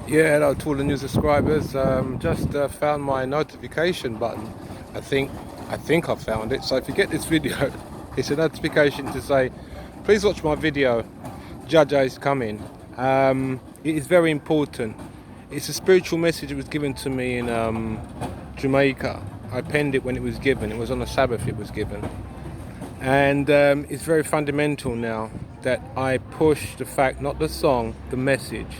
Yeah, hello to all the new subscribers. Just found my notification button. I think I found it. So if you get this video, it's a notification to say, please watch my video. Judge is coming. It is very important. It's a spiritual message that was given to me in Jamaica. I penned it when it was given. It was on the Sabbath. It was given, and it's very fundamental now that I push the fact, not the song, the message.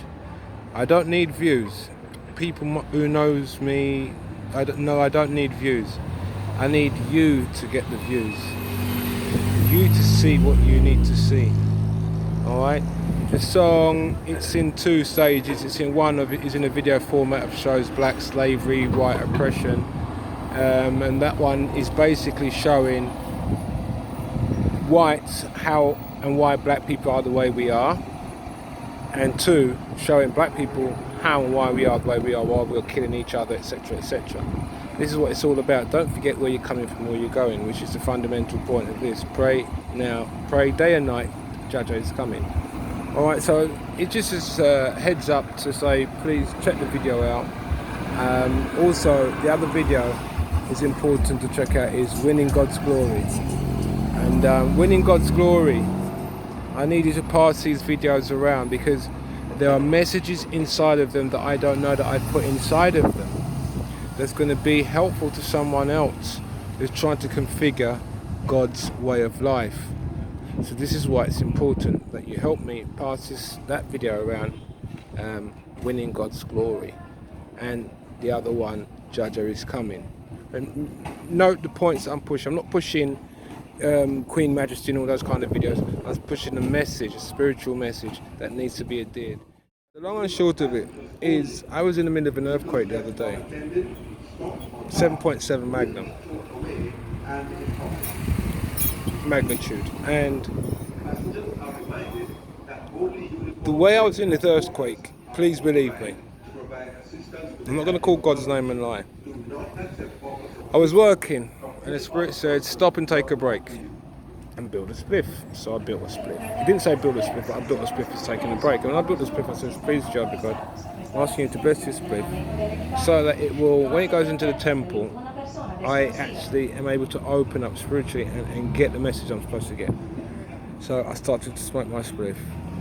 I don't need views. People who knows me, I don't need views. I need you to get the views. You to see what you need to see. All right. The song, it's in two stages. It's in one of it is in a video format of shows black slavery, white oppression, and that one is basically showing whites how and why black people are the way we are. And two, showing black people how and why we are the way we are, why we're killing each other, etc., etc. This is what it's all about. Don't forget where you're coming from, where you're going, which is the fundamental point of this. Pray now, pray day and night, Judge is coming. Alright, so it just is a heads up to say, please check the video out. Also, the other video is important to check out is Winning God's Glory. And Winning God's Glory, I need you to pass these videos around because there are messages inside of them that I don't know that I put inside of them that's going to be helpful to someone else who's trying to configure God's way of life. So this is why it's important that you help me pass that video around, Winning God's Glory, and the other one, Judge is coming. And note the points that I'm pushing. I'm not pushing Queen Majesty and all those kind of videos. I was pushing a message, a spiritual message that needs to be adhered. The long and short of it is, I was in the middle of an earthquake the other day, 7.7 magnitude, and the way I was in this earthquake, please believe me, I'm not going to call God's name and lie. I was working and the Spirit said, stop and take a break and build a spliff. So I built a spliff. He didn't say build a spliff, but I built a spliff as taking a break. And when I built the spliff, I said, please, Jehovah God, I'm asking you to bless this spliff so that it will, when it goes into the temple, I actually am able to open up spiritually and get the message I'm supposed to get. So I started to smoke my spliff.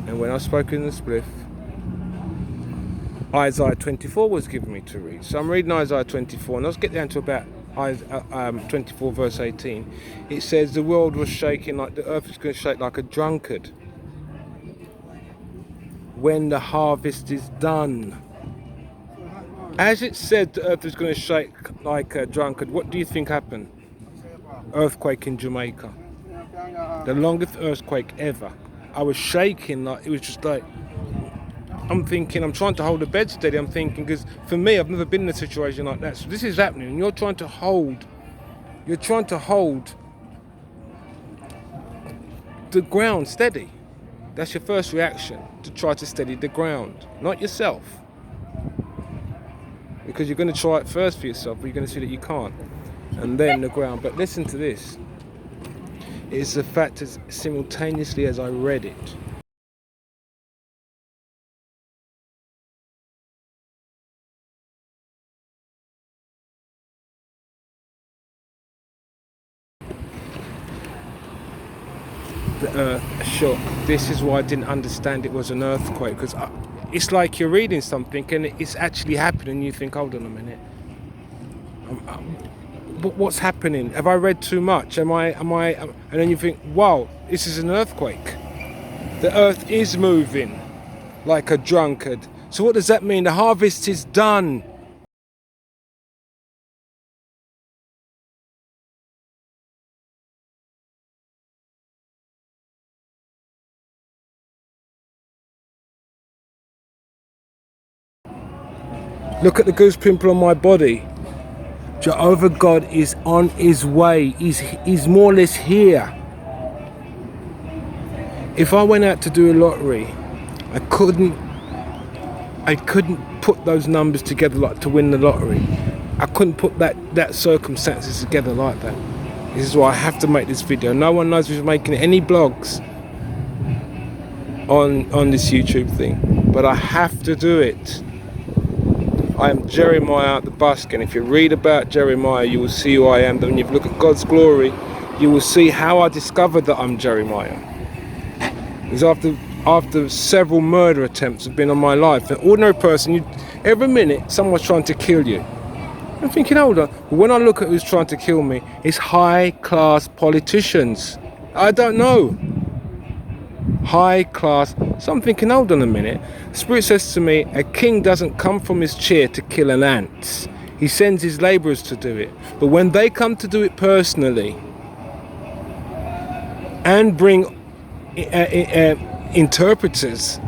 And when I spoke in the spliff, Isaiah 24 was given me to read. So I'm reading Isaiah 24, and let's get down to about 24 verse 18. It says the world was shaking, like the earth is going to shake like a drunkard when the harvest is done. As it said the earth is going to shake like a drunkard, what do you think happened? Earthquake in Jamaica. The longest earthquake ever. I was shaking, like it was just like, I'm thinking, I'm trying to hold the bed steady. I'm thinking, because for me, I've never been in a situation like that. So this is happening, and you're trying to hold the ground steady. That's your first reaction, to try to steady the ground, not yourself. Because you're going to try it first for yourself, but you're going to see that you can't. And then the ground. But listen to this. It's the fact that simultaneously as I read it, the earth shook. This is why I didn't understand it was an earthquake, because it's like you're reading something and it's actually happening and you think, hold on a minute, but what's happening? Have I read too much? Am I and then you think, wow, this is an earthquake. The earth is moving like a drunkard. So what does that mean? The harvest is done. Look at the goose pimple on my body. Jehovah God is on his way. He's more or less here. If I went out to do a lottery, I couldn't put those numbers together like to win the lottery. I couldn't put that circumstances together like that. This is why I have to make this video. No one knows who's making any blogs on this YouTube thing, but I have to do it. I am Jeremiah the Busk, and if you read about Jeremiah, you will see who I am. Then when you look at God's glory, you will see how I discovered that I'm Jeremiah. It's after several murder attempts have been on my life. An ordinary person, every minute someone's trying to kill you. I'm thinking, hold on. But when I look at who's trying to kill me, it's high-class politicians. I don't know. High class. So I'm thinking, hold on a minute. The Spirit says to me, a king doesn't come from his chair to kill an ant. He sends his labourers to do it. But when they come to do it personally and bring interpreters,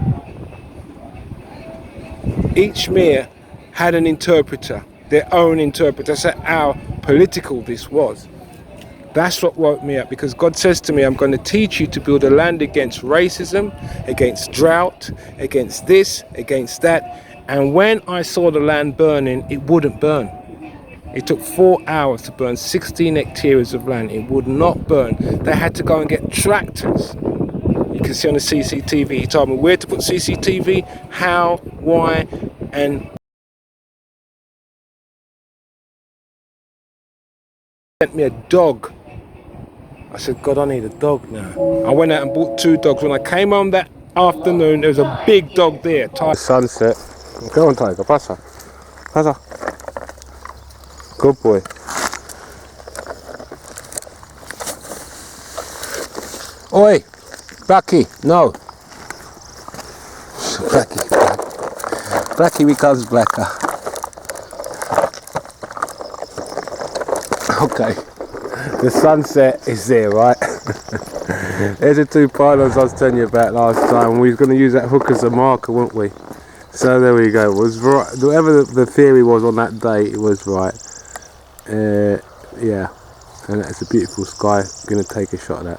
each mayor had an interpreter, their own interpreter. That's how political this was. That's what woke me up, because God says to me, I'm going to teach you to build a land against racism, against drought, against this, against that. And when I saw the land burning, it wouldn't burn. It took 4 hours to burn 16 hectares of land. It would not burn. They had to go and get tractors. You can see on the CCTV. He told me where to put CCTV, how, why, and sent me a dog. I said, God, I need a dog now. I went out and bought 2 dogs. When I came home that afternoon, there was a big dog there. The sunset. Go on, Tiger. Pasa. Pasa. Good boy. Oi. Blackie. No. Blackie. Blackie becomes blacker. Okay. The sunset is there, right? There's the 2 pylons I was telling you about last time. We were going to use that hook as a marker, weren't we? So there we go. It was right. Whatever the theory was on that day, it was right. Yeah, and that's a beautiful sky. I'm going to take a shot of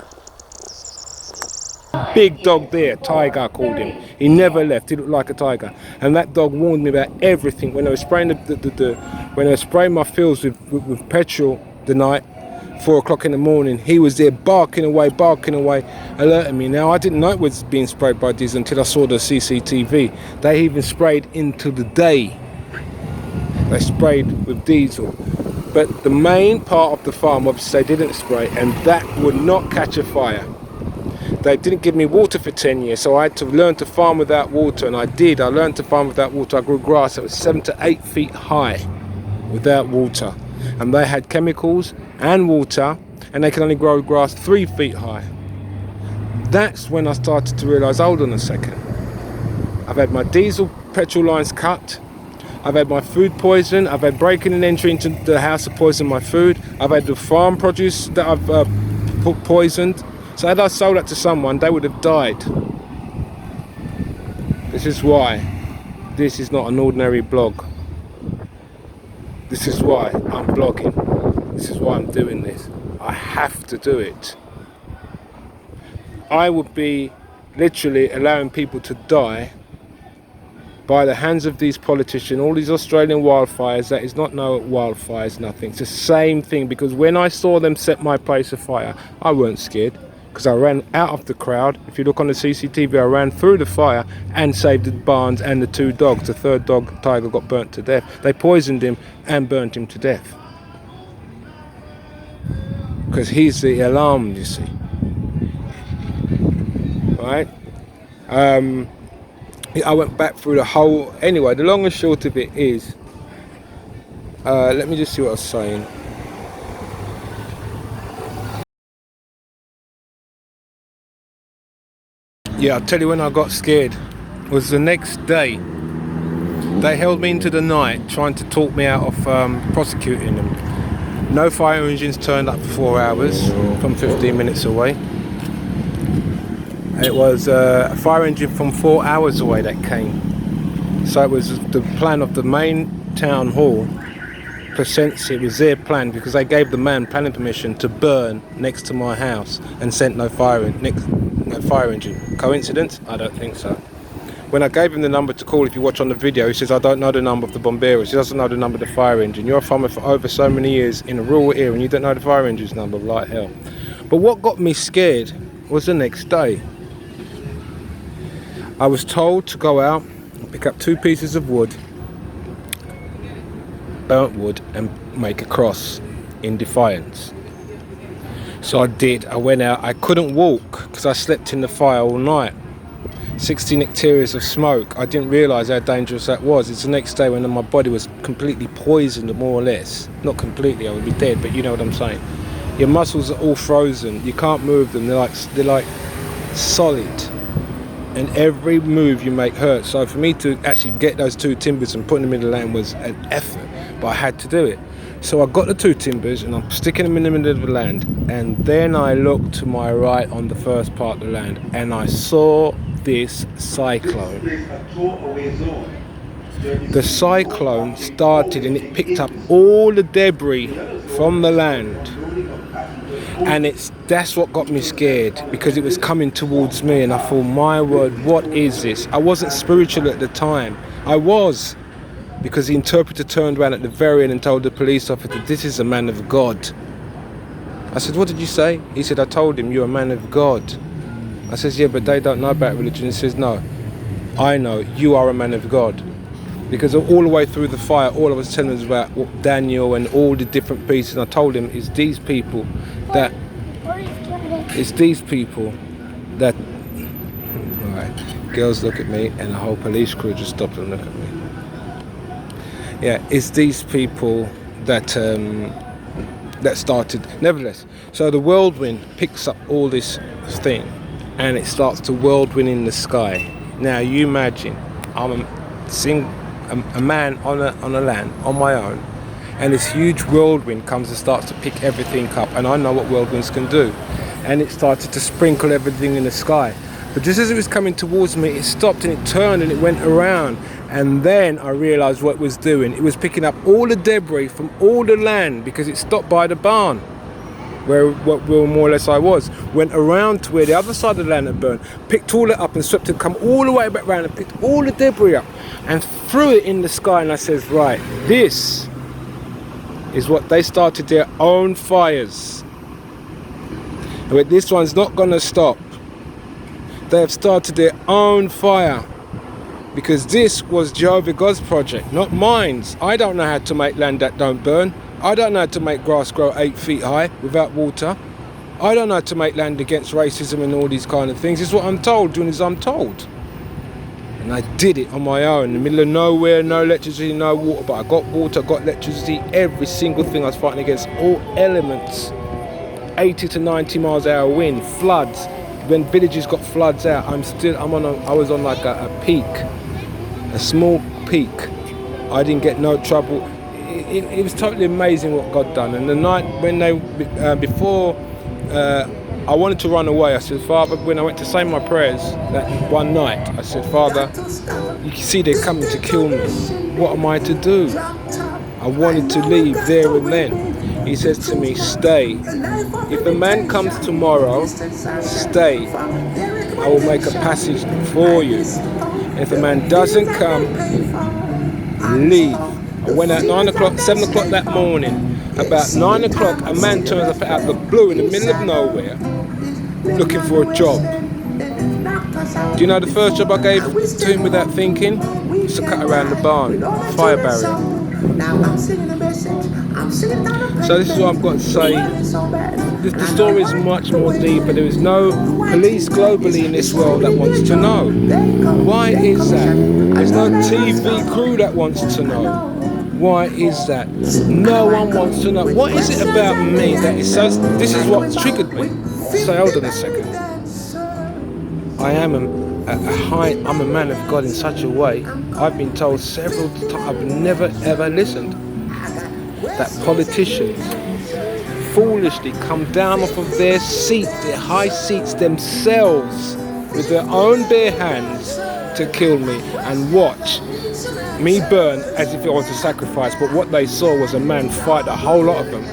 that. Big dog there, Tiger I called him. He never left. He looked like a tiger. And that dog warned me about everything. When I was spraying when I was spraying my fields with petrol the night, 4 o'clock in the morning, he was there barking away, alerting me. Now, I didn't know it was being sprayed by diesel until I saw the CCTV. They even sprayed into the day. They sprayed with diesel. But the main part of the farm, obviously, they didn't spray, and that would not catch a fire. They didn't give me water for 10 years, so I had to learn to farm without water, and I did. I learned to farm without water. I grew grass that was 7 to 8 feet high without water. And they had chemicals and water, and they can only grow grass 3 feet high. That's when I started to realise, hold on a second. I've had my diesel petrol lines cut. I've had my food poisoned. I've had breaking and entry into the house to poison my food. I've had the farm produce that I've poisoned. So had I sold that to someone, they would have died. This is why this is not an ordinary blog. This is why I'm blogging. This is why I'm doing this. I have to do it. I would be literally allowing people to die by the hands of these politicians, all these Australian wildfires. That is not no wildfires, nothing. It's the same thing, because when I saw them set my place afire, I weren't scared, because I ran out of the crowd. If you look on the CCTV, I ran through the fire and saved the barns and the 2 dogs. The 3rd dog, Tiger, got burnt to death. They poisoned him and burnt him to death, because he's the alarm, you see. Right? I went back through the whole. Anyway, the long and short of it is, let me just see what I was saying. Yeah, I'll tell you when I got scared. It was the next day. They held me into the night, trying to talk me out of prosecuting them. No fire engines turned up for 4 hours from 15 minutes away. It was a fire engine from 4 hours away that came. So it was the plan of the main town hall. It was their plan, because they gave the man planning permission to burn next to my house and sent no fire engine. Coincidence? I don't think so. When I gave him the number to call, if you watch on the video, he says, I don't know the number of the bomberos. He doesn't know the number of the fire engine. You're a farmer for over so many years in a rural area and you don't know the fire engine's number, like hell. But what got me scared was the next day. I was told to go out and pick up 2 pieces of wood burnt wood and make a cross in defiance. So I did. I went out. I couldn't walk because I slept in the fire all night. 16 hectares of smoke. I didn't realise how dangerous that was. It's the next day when my body was completely poisoned, more or less. Not completely, I would be dead, but you know what I'm saying. Your muscles are all frozen. You can't move them. They're like solid. And every move you make hurts. So for me to actually get those 2 timbers and put them in the land was an effort, but I had to do it. So I got the 2 timbers and I'm sticking them in the middle of the land, and then I looked to my right on the first part of the land and I saw this cyclone. The cyclone started and it picked up all the debris from the land, and that's what got me scared, because it was coming towards me and I thought, my word, what is this? I wasn't spiritual at the time. I was, because the interpreter turned around at the very end and told the police officer, this is a man of God. I said, what did you say? He said, I told him, you're a man of God. I says, yeah, but they don't know about religion. He says, no, I know, you are a man of God. Because all the way through the fire, all I was telling him was about Daniel and all the different pieces. And I told him, it's these people that, all right, girls look at me and the whole police crew just stopped and looked at me. Yeah, it's these people that started. Nevertheless, so the whirlwind picks up all this thing and it starts to whirlwind in the sky. Now you imagine, I'm a man on a land on my own, and this huge whirlwind comes and starts to pick everything up, and I know what whirlwinds can do, and it started to sprinkle everything in the sky. But just as it was coming towards me, it stopped and it turned and it went around. And then I realised what it was doing. It was picking up all the debris from all the land, because it stopped by the barn, where more or less I was. Went around to where the other side of the land had burned, picked all it up and swept it, come all the way back round and picked all the debris up and threw it in the sky. And I says, right, this is what they started their own fires. But this one's not going to stop. They have started their own fire, because this was Jehovah God's project, not mine. I don't know how to make land that don't burn. I don't know how to make grass grow 8 feet high without water. I don't know how to make land against racism and all these kind of things. It's what I'm told, doing as I'm told. And I did it on my own, in the middle of nowhere, no electricity, no water, but I got water, got electricity, every single thing. I was fighting against all elements. 80 to 90 miles an hour wind, floods. When villages got floods out, I was on like a peak, a small peak. I didn't get no trouble. It was totally amazing what God done. And the night when before I wanted to run away, I said, Father, when I went to say my prayers that one night, I said, Father, you can see they're coming to kill me. What am I to do? I wanted to leave there and then. He says to me, stay. If a man comes tomorrow, stay. I will make a passage for you. If a man doesn't come, leave. I went out 9 o'clock, 7 o'clock that morning. About 9 o'clock, a man turns up out of the blue in the middle of nowhere, looking for a job. Do you know the first job I gave to him without thinking? Was to cut around the barn, fire barrier. So this is what I've got to say. The story is much more deeper. There is no police globally in this world that wants to know. Why is that? There's no TV crew that wants to know. Why is that? No one wants to know. What is it about me that is so... This is what triggered me. So hold on a second. I am I'm a man of God in such a way. I've been told several times, I've never ever listened, that politicians foolishly come down off of their seats, their high seats themselves, with their own bare hands to kill me and watch me burn as if it was a sacrifice. But what they saw was a man fight a whole lot of them.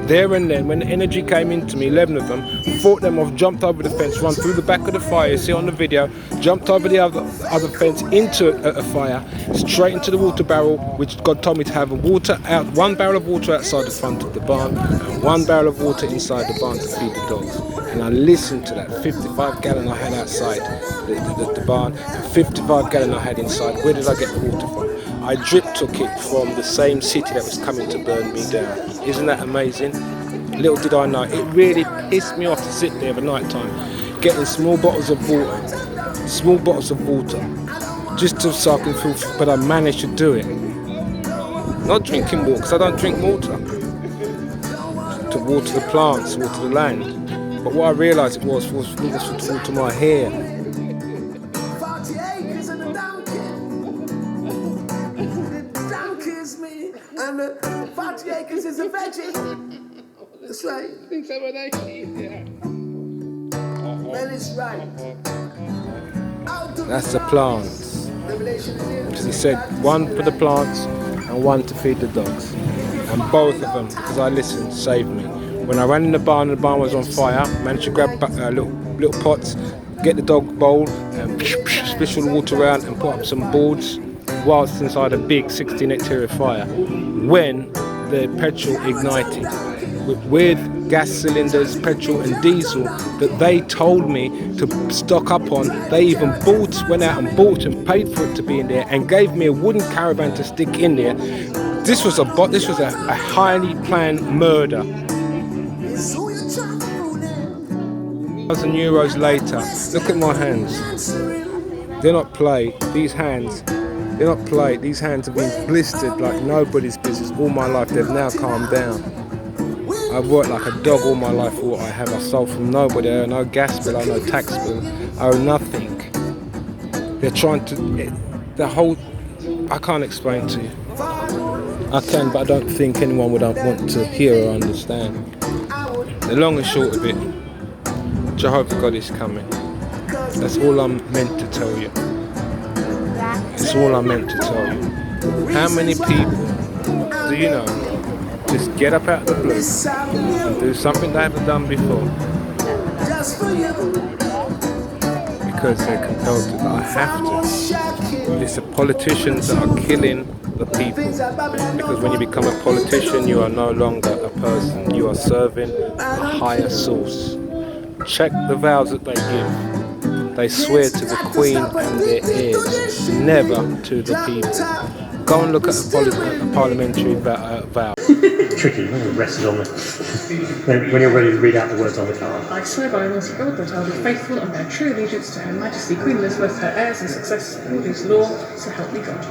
There and then, when the energy came into me, 11 of them, fought them off, jumped over the fence, run through the back of the fire, you see on the video, jumped over the other fence into a fire, straight into the water barrel, which God told me to have one barrel of water outside the front of the barn, and 1 barrel of water inside the barn to feed the dogs. And I listened to that 55 gallon I had outside the barn, and 55 gallon I had inside. Where did I get the water from? I drip took it from the same city that was coming to burn me down. Isn't that amazing? Little did I know, it really pissed me off to sit there at night time, getting small bottles of water, just so I can feel, but I managed to do it. Not drinking water, because I don't drink water. To water the plants, water the land. But what I realised it was to water my hair. And 40 acres is a veggie. That's right. That is right. That's the plants. Because he said one for the plants and one to feed the dogs. And both of them, because I listened, saved me. When I ran in the barn and the barn was on fire, managed to grab little pots, get the dog bowl and splish all the water around and put up some boards whilst inside a big 16 hectare fire. When the petrol ignited with gas cylinders, petrol and diesel that they told me to stock up on. They even went out and bought and paid for it to be in there and gave me a wooden caravan to stick in there. This was a highly planned murder. €1,000 later, look at my hands. They're not play. These hands have been blistered like nobody's business all my life. They've now calmed down. I've worked like a dog all my life for what I have. I sold from nobody. I owe no gas bill, I owe no tax bill, I owe nothing. They're trying to, I can't explain to you. I can, but I don't think anyone would want to hear or understand. The long and short of it, Jehovah God is coming. That's all I'm meant to tell you. It's all I'm meant to tell you. How many people do you know just get up out of the blue and do something they haven't done before because they're compelled to? I have to. It's the politicians that are killing the people, because when you become a politician you are no longer a person, you are serving a higher source. Check the vows that they give. They swear to the Queen and their heirs, never to the people. Go and look at a parliamentary vow. Tricky when you're rested on the when you're ready to read out the words on the card. I swear by Almighty God that I will be faithful and bear true allegiance to Her Majesty Queen Elizabeth, her heirs and successors according to law, so help me God.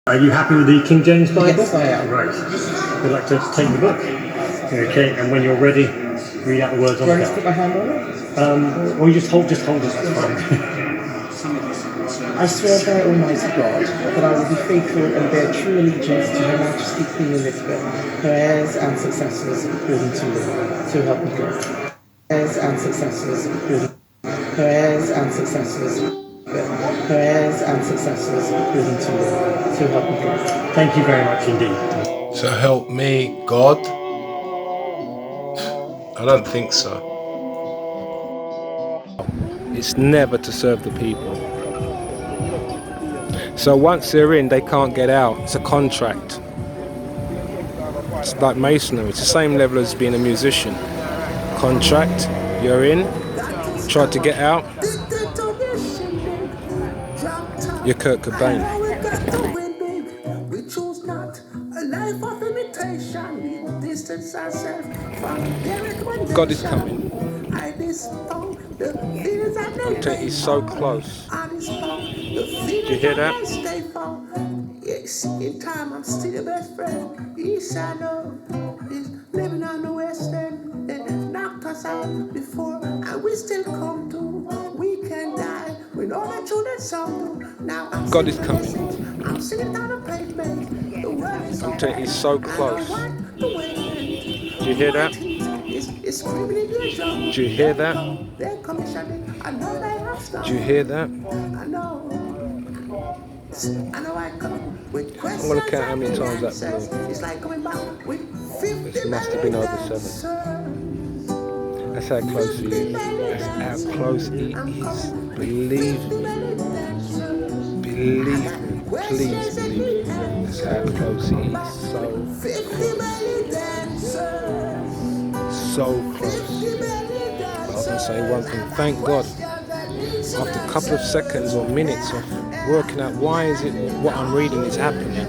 Are you happy with the King James Bible? Yes, I am. Right. We'd like to take the book. Okay, and when you're ready, read out the words on the card. Do I put my hand on it? Or you just hold it, that's fine. I swear by Almighty God that I will be faithful and bear true allegiance to Her Majesty Queen Elizabeth, her heirs and successors according to law, so help me God. Heirs and successors according her heirs and successors according to law, so help me God. Thank you very much indeed. So help me, God? I don't think so. It's never to serve the people. So once they're in, they can't get out. It's a contract. It's like masonry. It's the same level as being a musician. Contract, you're in, try to get out, you're Kurt Cobain. God is coming. I'm telling you, he's so close. Did you hear that? Yes, in time I'm still your best friend. East side of is living on the west end. They knocked us out before, and we still come to. We can die. We know that you did something. Now God is coming. I'm sitting down a pavement. The world is I'm telling you, he's so close. Did you hear that? It's screaming in your jaw. Did you hear that? They're commissioning. I know they have stuff. Did you hear that? I know. I know I come with questions. I'm going to count how many times that blew. It's like coming back with 50 This must have been over 7. That's how close he is. That's how close he is. Believe me. Believe me. Please believe me. That's how close he is. So close. But I can say one thing. Thank God. After a couple of seconds or minutes of working out why is it what I'm reading is happening.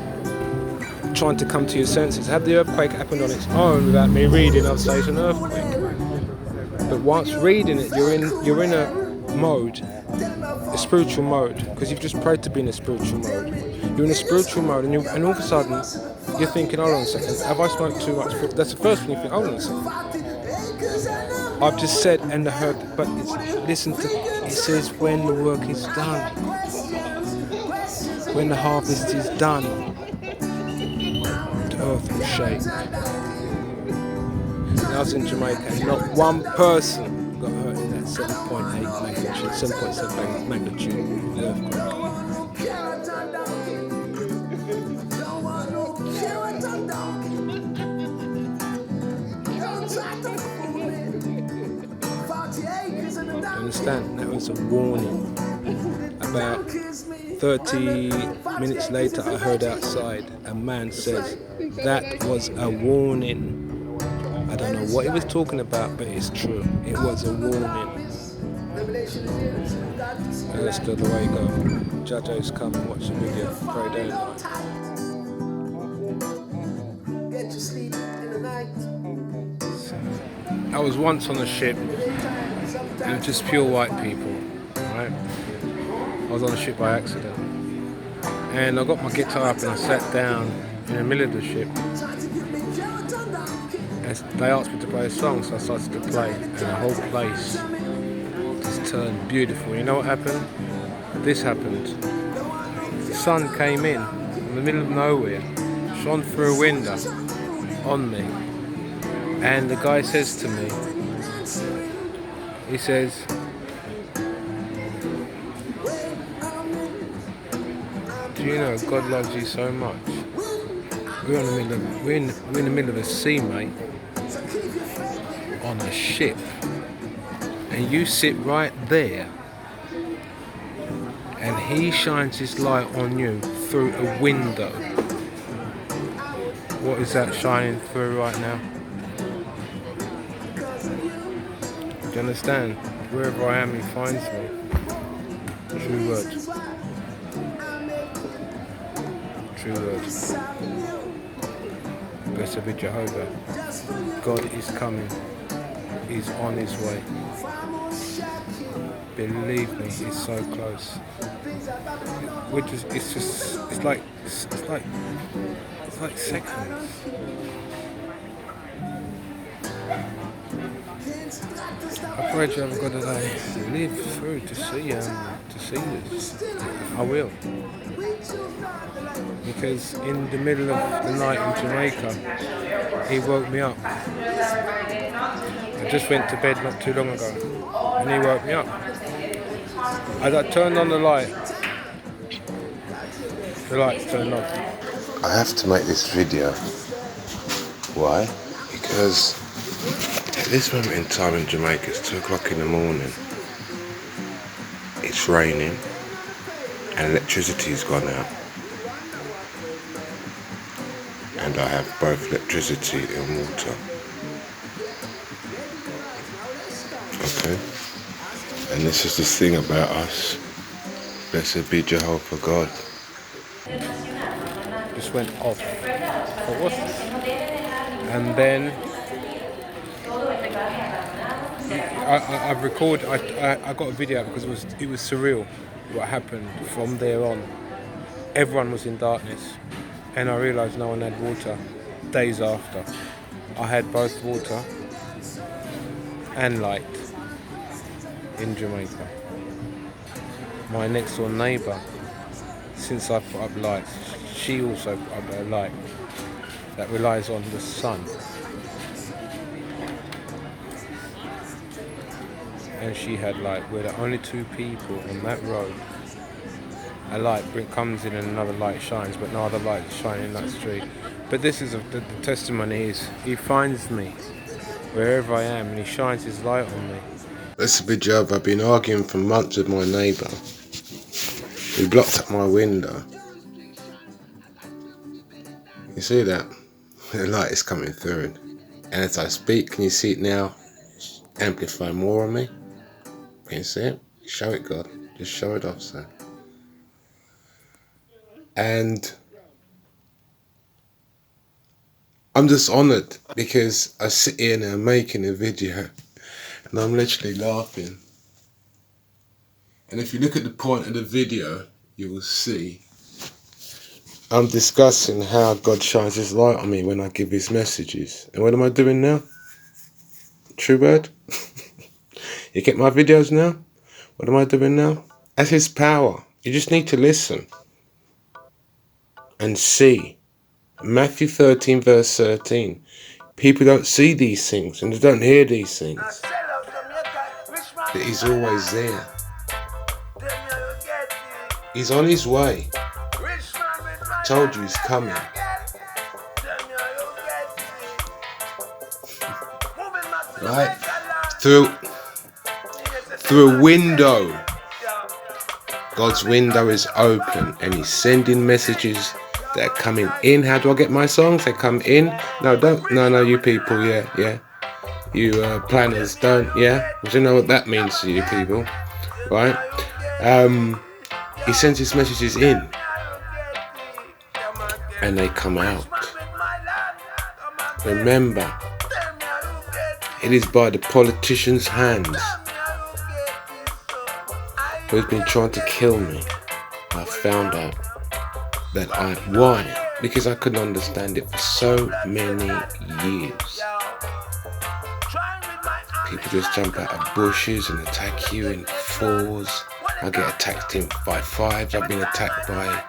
Trying to come to your senses. Had the earthquake happened on its own without me reading, I'd say it's an earthquake. But once reading it, you're in a mode, a spiritual mode, because you've just prayed to be in a spiritual mode. You're in a spiritual mode, and all of a sudden you're thinking, hold on a second, have I smoked too much? That's the first thing you think. Hold on a second. I've just said and heard, but listen to. It says when the work is done, when the harvest is done, the earth will shake. When I was in Jamaica, and not one person got hurt in that 7.8 magnitude, 7.7 magnitude earthquake. Understand? That was a warning. About 30 minutes later, I heard outside a man says, "That was a warning." I don't know what he was talking about, but it's true. It was a warning. And that's the way you go. Judges come and watch the video, pray day and night. I was once on a ship, and it was just pure white people, right? I was on a ship by accident, and I got my guitar up and I sat down in the middle of the ship. And they asked me to play a song, so I started to play, and the whole place just turned beautiful. You know what happened? This happened. The sun came in the middle of nowhere, shone through a window on me, and the guy says to me, he says, "Do you know God loves you so much? We're in the middle of a sea, mate, on a ship, and you sit right there, and He shines His light on you through a window." What is that shining through right now? Do you understand? Wherever I am, He finds me. True word. True word. Blessed be Jehovah. God is coming. He's on His way. Believe me, He's so close. It's like seconds. I pray to have God that I live through to see this. I will. Because in the middle of the night in Jamaica, He woke me up. I just went to bed not too long ago, and He woke me up. As I turned on the lights turned off. I have to make this video. Why? Because at this moment in time in Jamaica, it's 2 o'clock in the morning. It's raining, and electricity's gone out. And I have both electricity and water. Okay? And this is the thing about us. Blessed be Jehovah God. Just went off. And then I've recorded. I got a video because it was surreal what happened from there on. Everyone was in darkness, and I realised no one had water. Days after, I had both water and light in Jamaica. My next door neighbour, since I put up lights, she also put up a light that relies on the sun. And she had light. We're the only 2 people on that road. A light comes in and another light shines, but no other light is shining in that street. But this is the testimony is He finds me wherever I am, and He shines His light on me. Blessed be Jehovah. I've been arguing for months with my neighbour. He blocked up my window. You see that? The light is coming through. And as I speak, can you see it now? Amplify more on me. Can you see it? Show it, God. Just show it off, sir. And I'm just honoured because I sit here now making a video and I'm literally laughing. And if you look at the point of the video, you will see I'm discussing how God shines his light on me when I give his messages. And what am I doing now? True word? You get my videos now? What am I doing now? That's his power. You just need to listen and see. Matthew 13 verse 13. People don't see these things and they don't hear these things. But he's always there. He's on his way. Told you he's coming. Right? Through a window. God's window is open and he's sending messages that are coming in. How do I get my songs? They come in. No, you people, yeah. You planners don't, yeah? Do you know what that means to you people? Right? He sends his messages in. And they come out. Remember, it is by the politicians' hands who's been trying to kill me. I found out that why? Because I couldn't understand it for so many years. People just jump out of bushes and attack you in fours. I get attacked by fives. I've been attacked by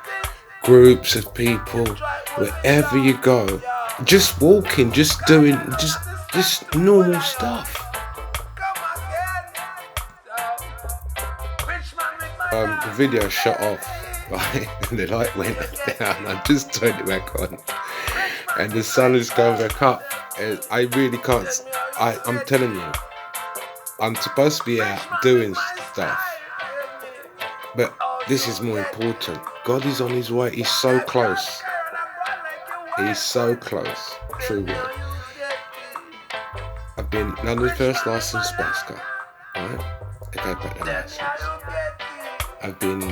groups of people. Wherever you go, just walking, just doing, just normal stuff. The video shut off, right? And the light went down. I just turned it back on, and the sun is going back up. And I really can't. I'm telling you, I'm supposed to be out doing stuff, but this is more important. God is on his way. He's so close. He's so close. True word. I've been London's first licensed basker, right? I gave back the license. I've been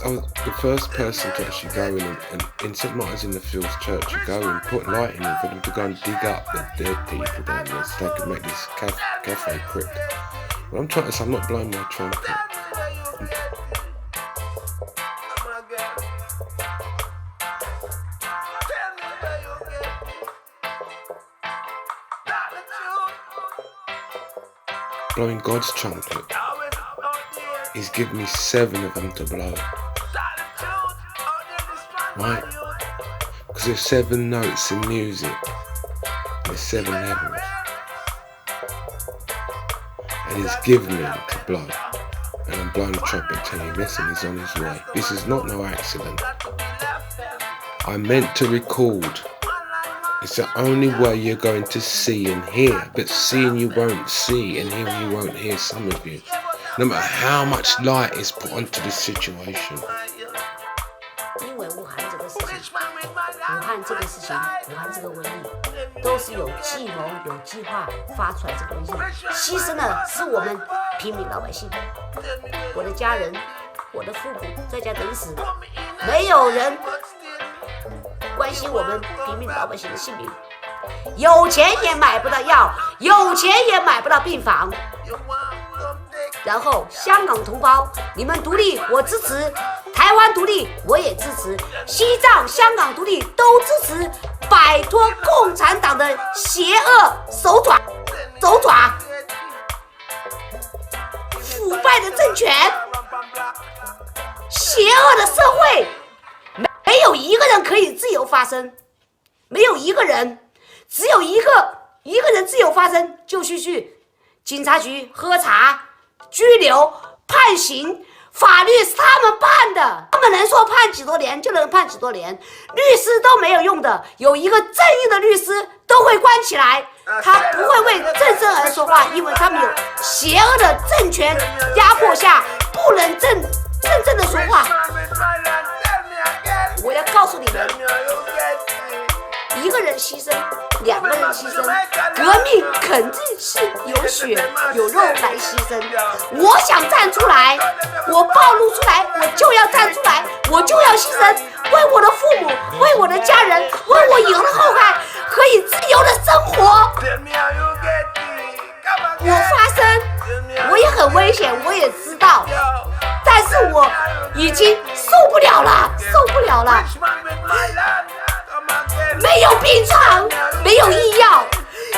I was the first person to actually go in and in St. Martin's in the Fields Church, you go and put lighting in for them to go and dig up the dead people down there so they could make this cafe crypt. What I'm trying to say, I'm not blowing my trumpet. Blowing God's trumpet. He's given me 7 of them to blow. Right? Because there's 7 notes in music. There's 7 levels. And he's given me to blow. And I'm blowing the trumpet telling you, listen, he's on his way. This is not no accident. I meant to record. It's the only way you're going to see and hear. But seeing you won't see and hearing you won't hear, some of you. No matter how much light is put onto this situation. 因为武汉这个事情，武汉这个瘟疫，都是有计谋、有计划发出来这个东西，牺牲的是我们平民老百姓，我的家人，我的父母在家等死，没有人关心我们平民老百姓的性命，有钱也买不到药，有钱也买不到病房。然后香港同胞，你们独立我支持，台湾独立我也支持，西藏、香港独立都支持，摆脱共产党的邪恶手爪，腐败的政权，邪恶的社会，没有一个人可以自由发声，没有一个人，只有一个人自由发声，就去警察局喝茶。拘留、判刑，法律是他们判的，他们能说判几多年就能判几多年，律师都没有用的，有一个正义的律师都会关起来，他不会为正生儿说话，因为他们有邪恶的政权压迫下，不能真正的说话。我要告诉你们，一个人牺牲两个人牺牲，革命肯定是有血有肉来牺牲。我想站出来，我暴露出来，我就要站出来，我就要牺牲，为我的父母，为我的家人，为我以后的后代可以自由的生活。我发声，我也很危险，我也知道，但是我已经受不了了，受不了了。没有病床，没有医药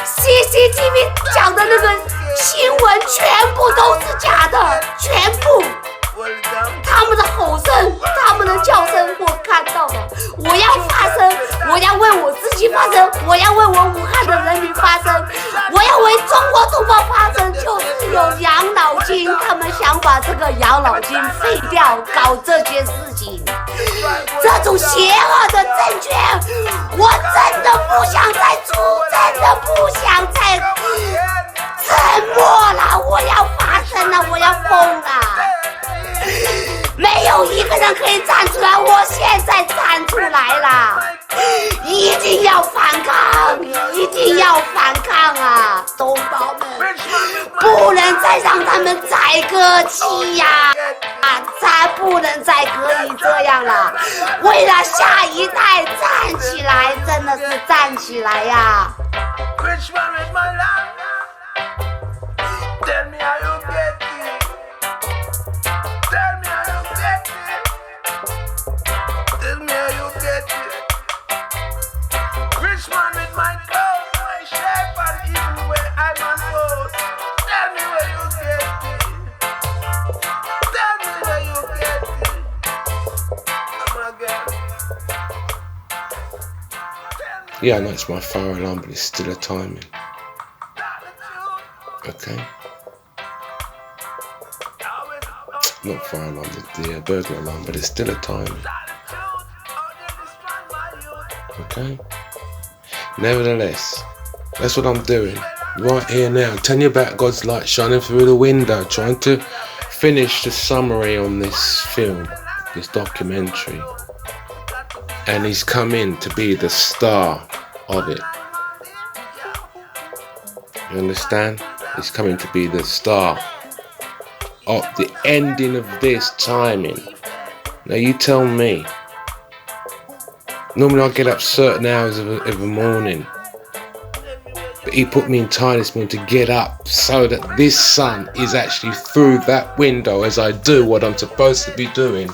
，CCTV 讲的那个新闻全部都是假的，全部。他们的吼声，他们的叫声，我看到了。我要发声，我要为我自己发声，我要为我武汉的人民发声，我要为中国同胞发声。就是有养老金，他们想把这个养老金废掉，搞这件事情。这种邪恶的政权，我真的不想再出，真的不想再沉默了。我要发声了，我要疯了。没有一个人可以站出来，我现在站出来了，一定要反抗，一定要反抗啊，同胞们，不能再让他们宰割期呀，咱不能再可以这样了，为了下一代站起来，真的是站起来呀。Yeah, I know it's my fire alarm, but it's still a timing. Okay. Not fire alarm, the burglar alarm, but it's still a timing. Okay. Nevertheless, that's what I'm doing right here now. I'm telling you about God's light shining through the window, trying to finish the summary on this film, this documentary. And he's come in to be the star of it. You understand? He's coming to be the star of the ending of this timing. Now you tell me. Normally I get up certain hours of the morning, but he put me in time this morning to get up so that this sun is actually through that window as I do what I'm supposed to be doing.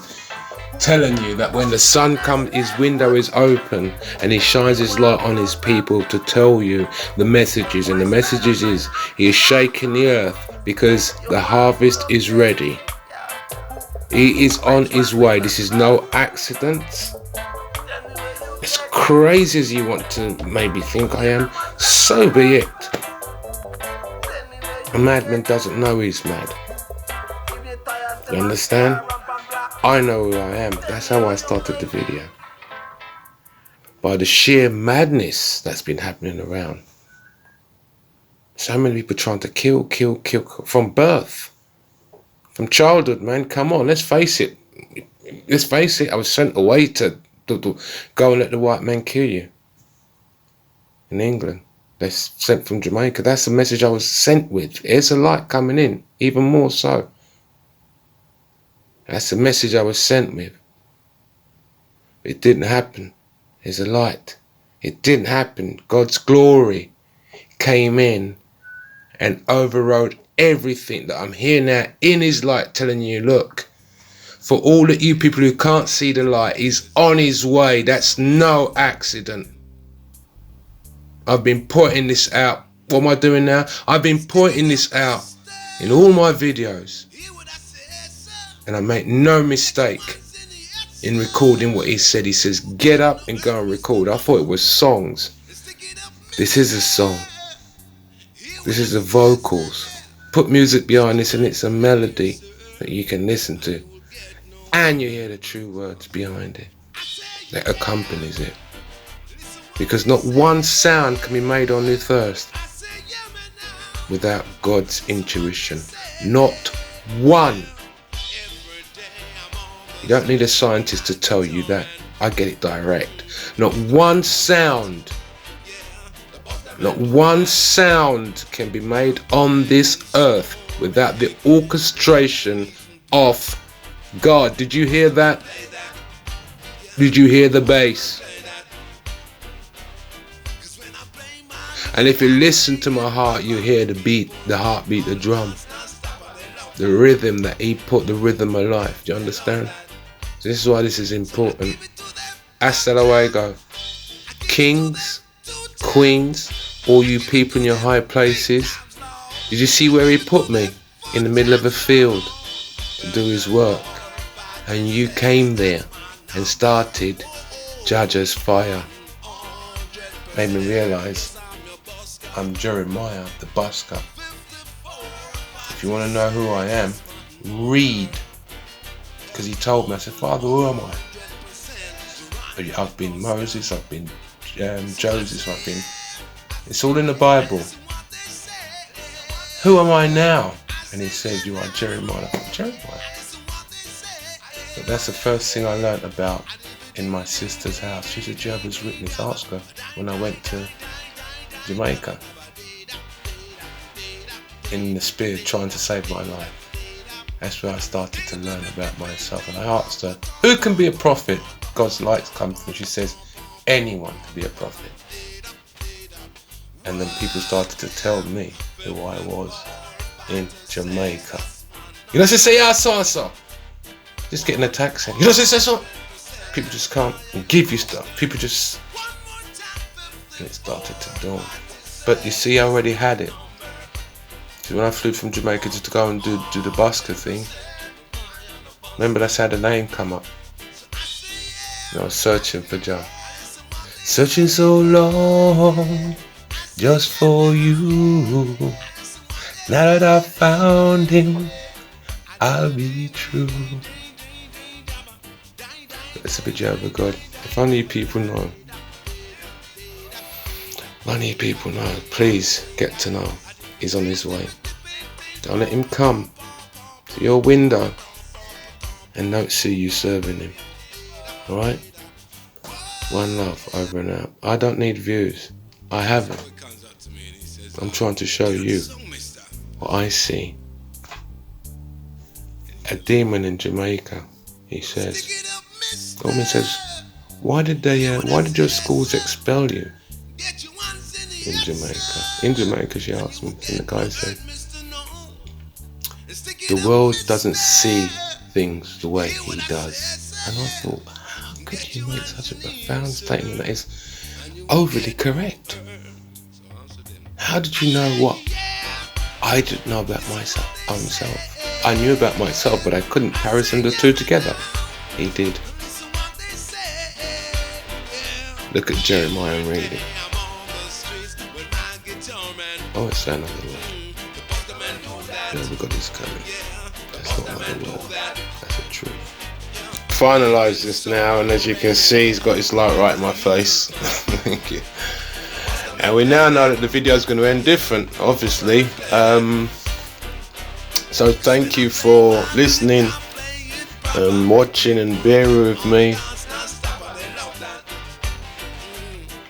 Telling you that when the sun comes, his window is open and he shines his light on his people to tell you the messages. And the messages is he is shaking the earth because the harvest is ready. He is on his way. This is no accident. As crazy as you want to maybe think I am, so be it. A madman doesn't know he's mad. You understand? I know who I am. That's how I started the video. By the sheer madness that's been happening around. So many people trying to kill from birth. From childhood, man. Come on, let's face it. Let's face it, I was sent away to go and let the white man kill you. In England. They're sent from Jamaica. That's the message I was sent with. Here's a light coming in. Even more so. That's the message I was sent with. It didn't happen. There's a light. It didn't happen. God's glory came in and overrode everything that I'm here now in his light telling you, look, for all of you people who can't see the light, he's on his way. That's no accident. I've been pointing this out. What am I doing now? I've been pointing this out in all my videos. And I make no mistake in recording what he said. He says, get up and go and record. I thought it was songs. This is a song. This is the vocals. Put music behind this and it's a melody that you can listen to. And you hear the true words behind it that accompanies it. Because not one sound can be made on this earth without God's intuition. Not one. You don't need a scientist to tell you that. I get it direct. Not one sound Not one sound can be made on this earth without the orchestration of God. Did you hear that? Did you hear the bass? And if you listen to my heart, you hear the beat, the heartbeat, the drum, the rhythm that he put, the rhythm of life. Do you understand? So this is why this is important. Hasta luego. Kings, queens, all you people in your high places. Did you see where he put me? In the middle of a field to do his work. And you came there and started Jaja's fire. Made me realise I'm Jeremiah the busker. If you want to know who I am, read. Because he told me, I said, Father, who am I? I've been Moses, I've been Joseph, I've been... It's all in the Bible. Who am I now? And he said, you are Jeremiah. Jeremiah. But that's the first thing I learnt about in my sister's house. She's a Jehovah's Witness. Ask her when I went to Jamaica in the spirit trying to save my life. That's where I started to learn about myself. And I asked her, who can be a prophet? God's lights come through. She says, anyone can be a prophet. And then people started to tell me who I was in Jamaica. You know, say, yeah, so. Just get in a taxi. You know, say so. People just can't give you stuff. People just... And it started to dawn. But you see, I already had it. So when I flew from Jamaica to go and do the busker thing, remember that's how the name come up. And I was searching for Jah. Searching so long, just for you. Now that I've found him, I'll be true. It's a bit Jehovah God. If only people know. If only people know. Please get to know. He's on his way. Don't let him come to your window and don't see you serving him. Alright? One love, over and out. I don't need views. I haven't. I'm trying to show you what I see. A demon in Jamaica, he says. Goldman says, why did your schools expel you in Jamaica? In Jamaica, she asked me, and the guy said, the world doesn't see things the way he does. And I thought, how could you make such a profound statement that is overly correct? How did you know what I didn't know about myself, own self? I knew about myself, but I couldn't comparison the two together. He did. Look at Jeremiah and read it. Oh, it's another word. Yeah, God is coming. That's not another word. That's the truth. Finalise this now, and as you can see, he's got his light right in my face. Thank you. And we now know that the video is going to end different, obviously. So thank you for listening and watching and bearing with me.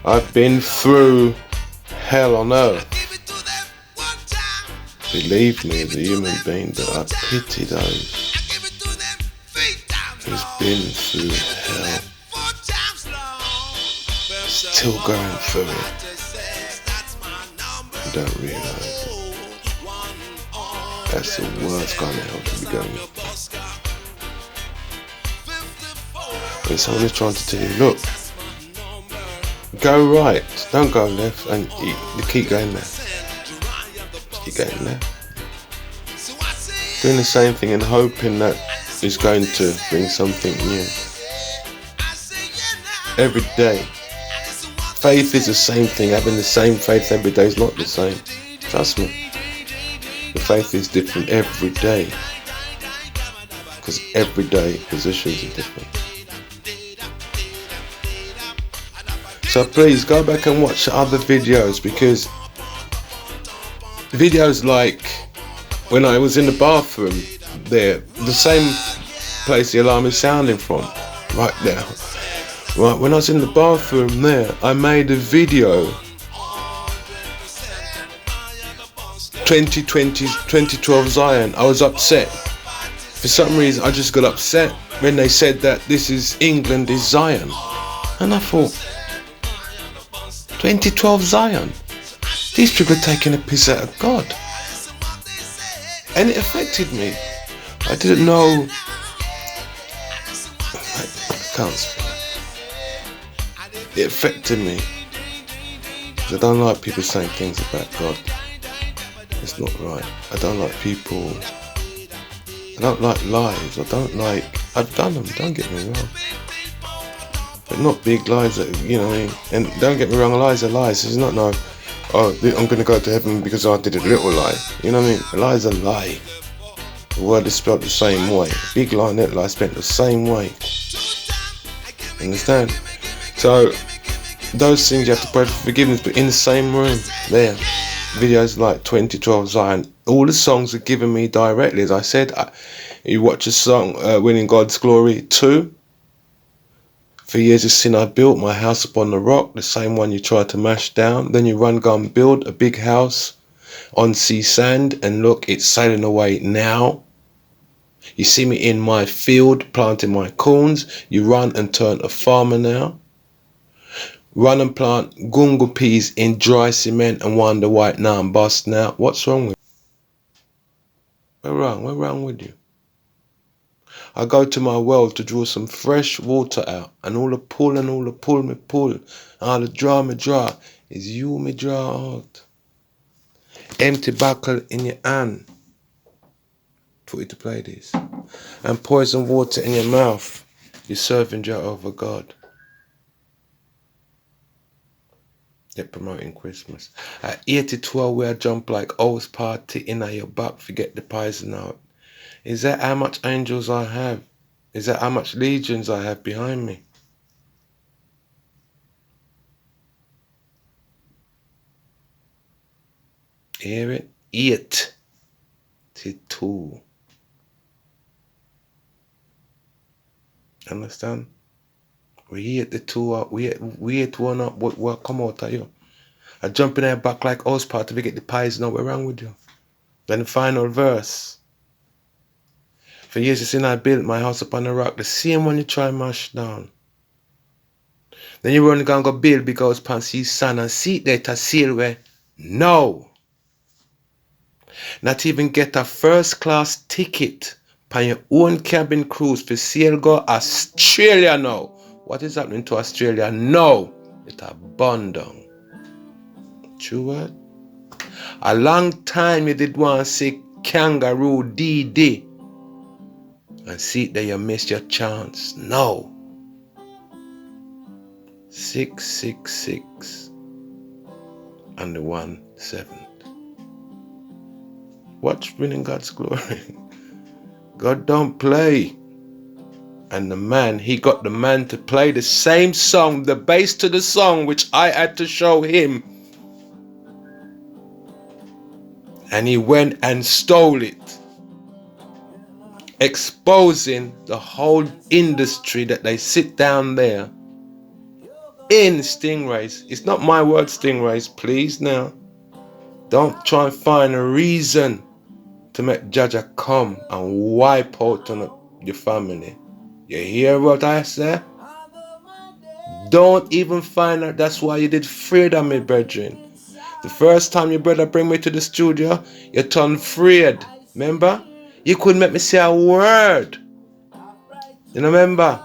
I've been through hell on earth. Believe me, as a human being, that I pity those who's been through hell, still going through it. You don't realise it. That's the worst kind of hell to be going through. When someone is trying to tell you, look, go right, don't go left, and you keep going left. Keep going left. Doing the same thing and hoping that it's going to bring something new. Every day. Faith is the same thing. Having the same faith every day is not the same. Trust me. The faith is different every day. Because every day positions are different. So please go back and watch other videos, because videos like when I was in the bathroom there, the same place the alarm is sounding from, right now. Right, when I was in the bathroom there, I made a video 2012 Zion, I was upset. For some reason, I just got upset when they said that this is England is Zion. And I thought, 2012 Zion? These people are taking a piss out of God. And it affected me. I didn't know. I can't speak. It affected me. I don't like people saying things about God. It's not right. I don't like people. I don't like lies. I've done them, don't get me wrong. But not big lies that, you know what I mean? And don't get me wrong, lies are lies. It's not no, oh, I'm going to go to heaven because I did a little lie. You know what I mean? A lie is a lie. The word is spelled the same way. Big lie and little lie spelled the same way. Understand? So, those things you have to pray for forgiveness, but in the same room, there. Videos like 2012 Zion, all the songs are given me directly. As I said, you watch a song, Winning God's Glory 2. For years of sin I built my house upon the rock, the same one you tried to mash down. Then you run, go and build a big house on sea sand, and look, it's sailing away now. You see me in my field planting my corns. You run and turn a farmer now. Run and plant gungo peas in dry cement and wonder why now I'm bust now. What's wrong with you? What's wrong with you? I go to my well to draw some fresh water out, and all the pull and all the pull me pull, and all the draw me draw is you me draw out. Empty buckle in your hand for you to play this, and poison water in your mouth. You're serving Jehovah God. They're promoting Christmas. At 82 where I jump like O's party in your back, forget the poison out. Is that how much angels I have? Is that how much legions I have behind me? Hear it? 82. Understand? We ate the two up. We ate one up. What come out of you? I jump in there back like O's party to get the poison out. What's wrong with you? Then the final verse. For years since I built my house upon the rock, the same one you try and mash down. Then you run and go build because pan see sun and see there to sail where? No. Not even get a first class ticket pan your own cabin cruise for sail go Australia now. What is happening to Australia? No. It's a bun down. True word? A long time you did want to say kangaroo DD. And see that you missed your chance. No. 666 and the 17th. Watch Winning God's Glory. God don't play. And the man, he got the man to play the same song, the bass to the song, which I had to show him. And he went and stole it. Exposing the whole industry that they sit down there in stingrays. It's not my word, stingrays, please now. Don't try and find a reason to make Jaja come and wipe out on your family. You hear what I say? Don't even find out. That's why you did afraid of me, brethren. The first time your brother bring me to the studio, you turned afraid. Remember? You couldn't make me say a word. You remember?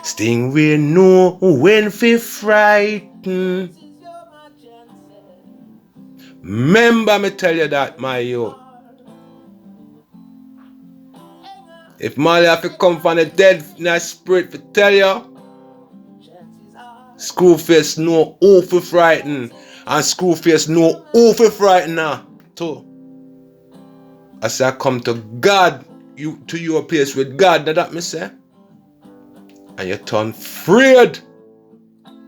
Stingray know when fi frighten. Remember me tell you that, my youth. If Molly have to come from the dead in that spirit to tell you, Screwface know who fi frighten. And Screwface know who fi frighten her too. I say I come to God, to your place with God, that me say. And you turn afraid.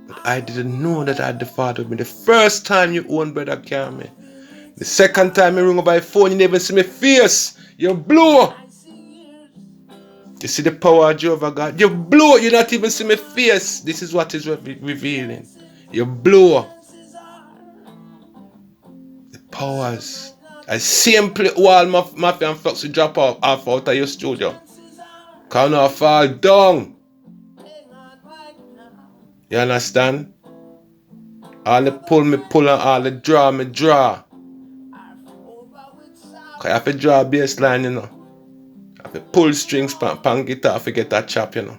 But I didn't know that I had the Father with me. The first time your own brother carry me. The second time you ring over your phone, you never see me face. You blow. You see the power of Jehovah God. You blow. You not even see me face. This is what is revealing. You blow. Cowards. I simply all Mafia and Flux will drop off out of your studio. Can't not fall down. You understand? All the pull me pull and all the draw me draw. Cause you have to draw a bass line, you know. You have to pull strings pan guitar to get that chop, you know.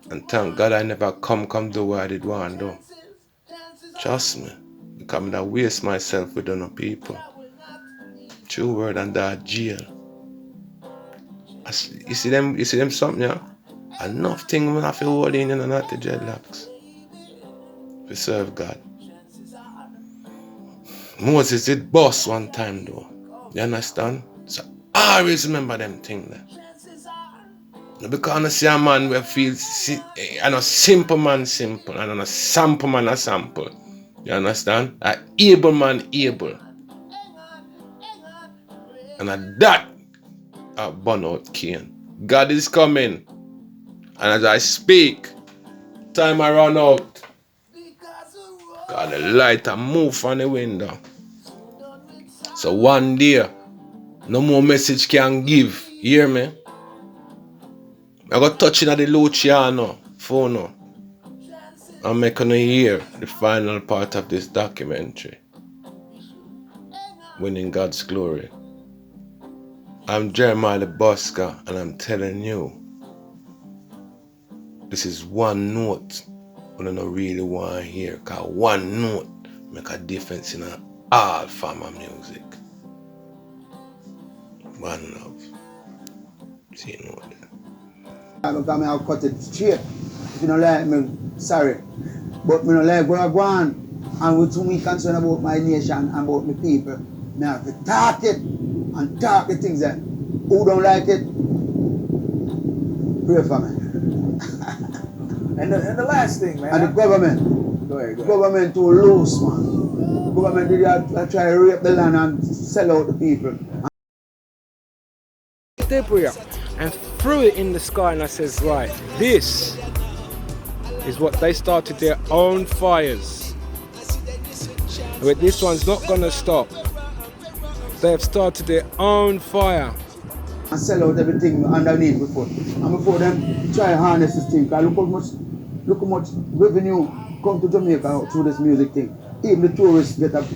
And thank God I never come do what I did want to do. Trust me. Because I waste myself with other people. True word and that jail. You see them something, yeah? Enough thing we have to hold in and not the dreadlocks. We serve God. Moses did boss one time though. You understand? So I always remember them things there. Because I see a man where feels and a simple man simple and a sample man a sample. You understand? A able man able. And a that a burn out Cain. God is coming. And as I speak, time I run out. God the light and move from the window. So one day, no more message can give. You hear me? I got touching at the Luciano phone now. I'm making a hear the final part of this documentary. Winning God's Glory. I'm Jeremiah the Busker and I'm telling you, this is one note I don't really want to hear. Because one note make a difference in all form of music. One love. See you know that. I'll cut it straight. If you don't like me, sorry. But me don't like where I go on. And with me concerned about my nation and about my people, I have to talk it and talk the things that who don't like it, pray for me. And the last thing, man. And the government. Go ahead. Government too loose, man. Government did try to rape the land and sell out the people. Debris and threw it in the sky, and I says, right, this is what they started their own fires. But this one's not gonna stop. They have started their own fire. And sell out everything underneath before. And before them try to harness this thing. Because look how much revenue come to Jamaica through this music thing. Even the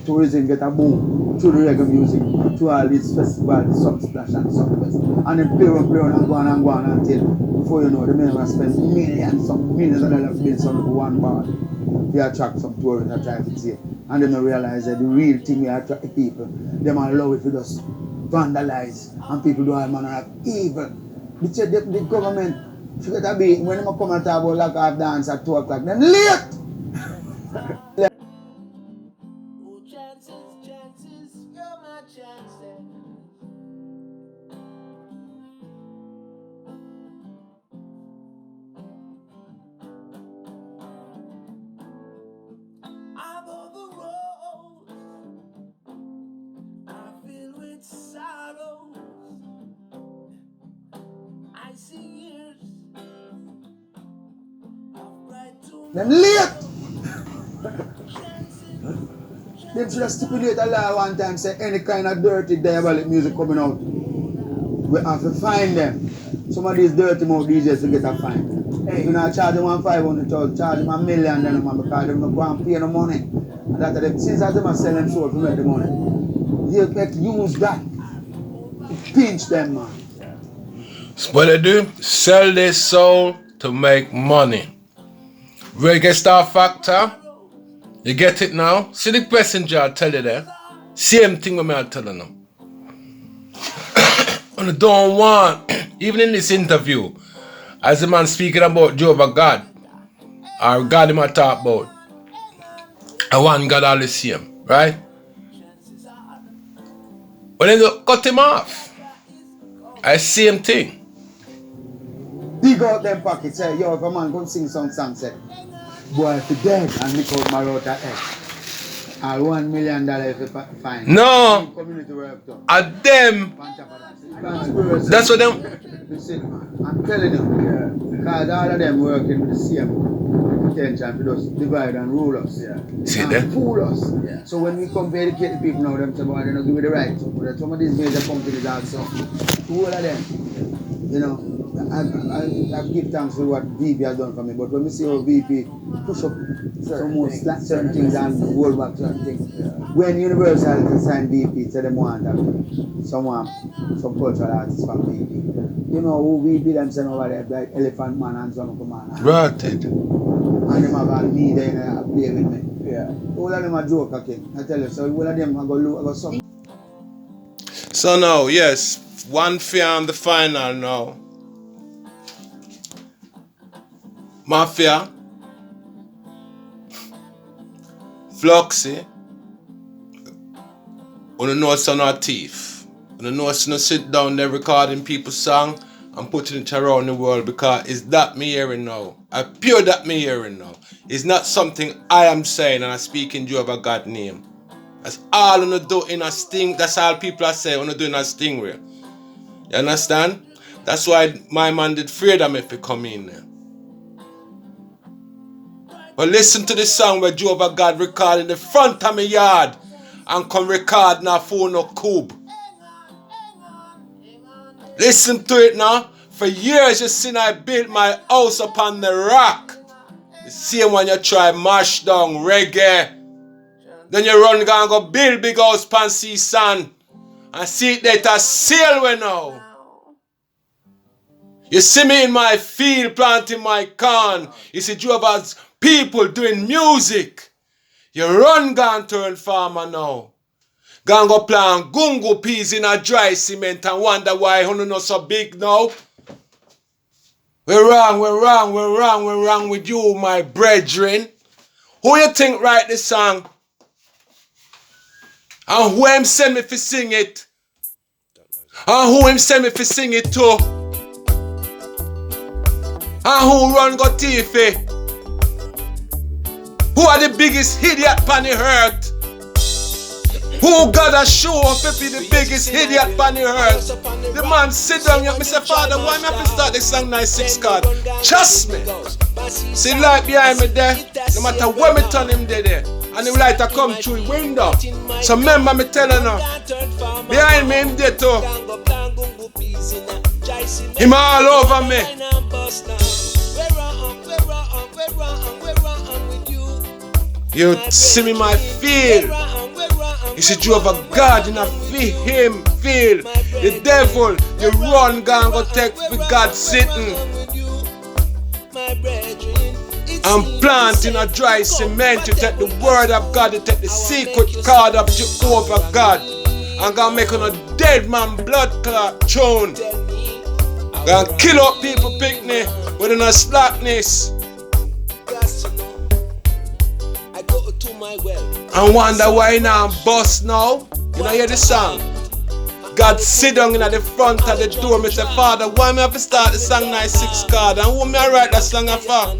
tourism get a boom through the reggae music, through all these festivals, Sunsplash and Sunfest. And then play and go on until before you know the men will spend millions of dollars to build something for one bar. They attract some tourists and try to see. And then they realize that the real thing we attract the people, them allow it to just vandalize and people do all manner of evil. The government should get a beat when they come and talk about lock off dance at 2 o'clock. Then late! Then late! Them should have stipulated a law one time, say any kind of dirty diabolic music coming out, we have to find them. Some of these dirty mouth DJs to get a fine. Hey, you know, charge them 500,000, charge them $1 million, then because they don't go and pay no money. And after them, since I them sell them soul to make the money, you can use that to pinch them, man. So what they do? Sell their soul to make money. Reggae Star Factor. You get it now? See the messenger I tell you there? Same thing with me I telling them. And I don't want, even in this interview, as the man speaking about Jehovah God, or God him I talk about, I want God all the same, right? But then you cut him off. I same thing. Dig out them pockets, say, yo, if a man go sing some song, say, boy, if you're dead and make out my road at X, I'll $1 million if you find. No! Community work too. At them! That's what them. Listen, man, I'm telling you, because all of them working with the same intention to just divide and rule us. See And that? fool us. So when we come to educate the people now, them say, boy, they don't give me the right. But some of these major companies also, all of them, you know, I give thanks for what VP has done for me, but when we see how VP push up some more certain things and hold back certain things, when Universal can sign VP, say them want that, some cultural artists from VP. You know who VP them send over there, like Elephant Man and Son of Man. Rotted. And them have all me there and play with me. All of them are joker king, I tell you, so all of them are going to go something. So now, yes, one fear on the final now. Mafia, Fluxy, you know it's not a thief. You know it's not sit down there recording people's song and putting it around the world, because it's that me hearing now. I pure that me hearing now. It's not something I am saying and I speak in Jehovah God's name. That's all you do in a sting. That's all people are saying. You do in a stingray. You understand? That's why my man did afraid of me if he come in there. But listen to the song where Jehovah God record in the front of my yard and come record now phone no cube. Listen to it now. For years you seen I built my house upon the rock. The same one you try mash down reggae. Then you run and go build big house pan sea sand. And see it there to sail we now. You see me in my field planting my corn. You see Jehovah's people doing music. You run gone turn farmer now. Go plant gungo peas in a dry cement and wonder why you not so big now. We're wrong with you, my brethren. Who you think write this song? And who him send me to sing it? And who him send me to sing it to? And who run go TV? Who are the biggest idiot on the earth? Who gotta show up to be the biggest idiot on the earth? The man sit down and say, Father, why me have to start this song 96 card? Trust me. See light behind me there. No matter where me turn him there. And the light come through the window. So remember me telling her. Behind me him there too. Him all over me. You see me my feel. You see Jehovah God in a feel him feel. The devil, you run go take for God sitting. And plant in a dry cement. You take the word of God, you take the secret card of Jehovah God. And gonna make on a dead man blood clot tune. Gonna kill up people picnic with a slackness. And wonder why now I'm bust now. You know hear the song? God sit down in at the front of the door. Me say, Father, why me have to start the song 96 card? And who me I write that song for?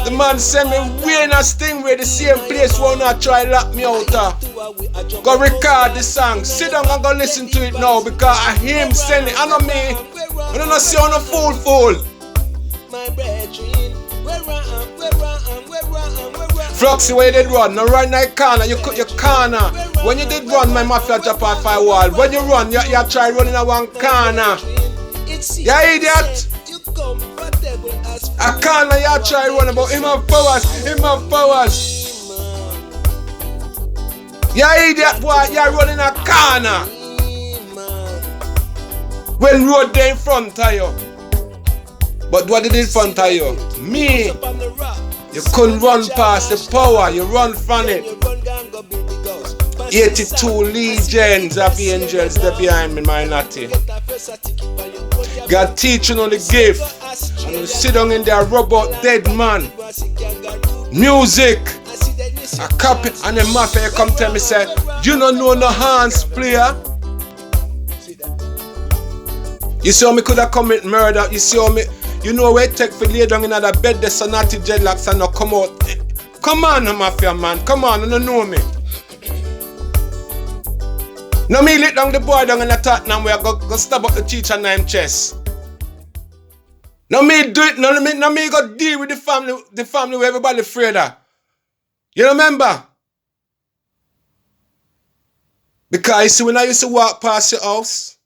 The man send me way in a stingray, the same place where not try lock me out. Go record the song. Sit down and go listen to it now, because I hear him send it. I know me. I don't see on a fool. Fluxy, where you did run? Now right now you corner, you cut your corner. When you did run, my mafia drop off 5 wall. When you run, you try running at one corner. You idiot! A corner you try running, but him have powers. You idiot boy, you running a corner. When road there in front of you. But what did in front of you? Me. You couldn't run past the power, you run from it. 82 legions of angels there behind me, my natty. God teaching on the gift. And you sit down in there, robot dead man. Music. A copy and the mafia come tell me say, you don't know no hands player. You see how me could have commit murder, you see how me. You know where it take for lay down in the bed, the sonati dreadlocks and not come out. Come on, mafia man, come on, you don't know me. No me lit down the boy down in the Tottenham where I go stab up the teacher in him chest. No me do it, no me go deal with the family where everybody afraid of. You remember? Because you see, when I used to walk past your house,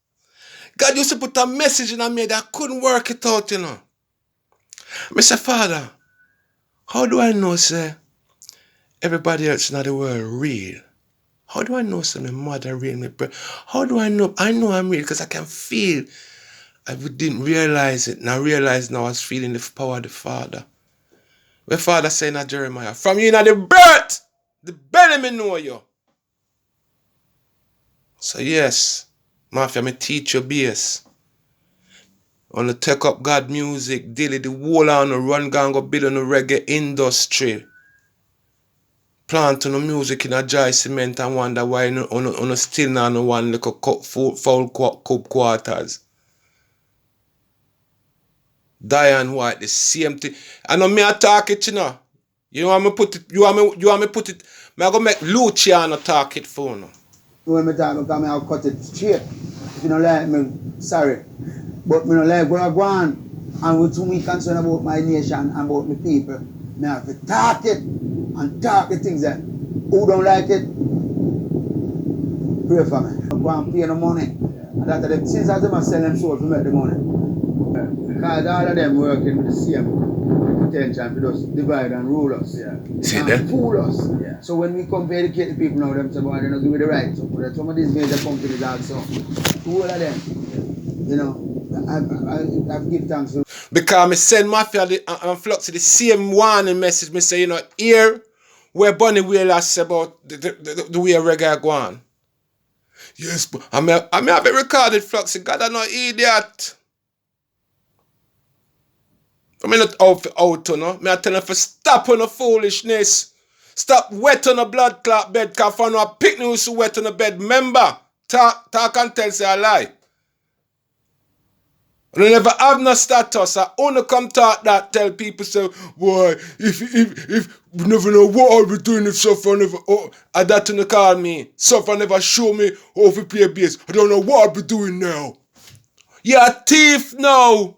God used to put a message in me that I couldn't work it out, you know. I said, Father, how do I know, say, everybody else in the world real? How do I know, say, my mother real, my brother? How do I know? I know I'm real because I can feel. I didn't realize it. Now I realize now I was feeling the power of the Father. Where Father saying to Jeremiah, from you in the birth, the belly me know you. So yes, Mafia, me teach your base. On the take up God music, daily the whole on the run gang go build on the reggae industry. Plant on the music in a dry cement and wonder why on still not on one little foul cup quarters. Diane White, the same thing. I know me attack it, you know. You want me put it, you want me put it, me I go make Luciano talk it for you. When me talk, because I'll cut it straight. If you don't like me, sorry. But me don't like where I go on. And with me concerned about my nation and about my people, me have to talk it and talk the things that who don't like it, pray for me. I go and pay no money. And that them, since I them sell them soul to make the money. Because all of them working with the same intention to just divide and rule us. And fool us. So when we come to educate the people now, them say, boy, they're not doing the right. So but some of these major companies also, all of them, you know, I give thanks to. Because me send Mafia and Flux the same warning message. Me say, you know, here where Bunny Wheeler say about the way reggae go on. Yes, but I have it recorded, Flux. God, I'm not idiot. I'm not out, you know. I tell them to stop on the foolishness. Stop wet on the blood clot bed, because I know a picnic who's wet on the bed. Remember, talk and tell say a lie. I never have no status. I only come talk that, tell people say, boy, if we never know what I'll be doing if Suffer never, that to call me. Suffer never show me how to play bass. I don't know what I'll be doing now. You're a thief now.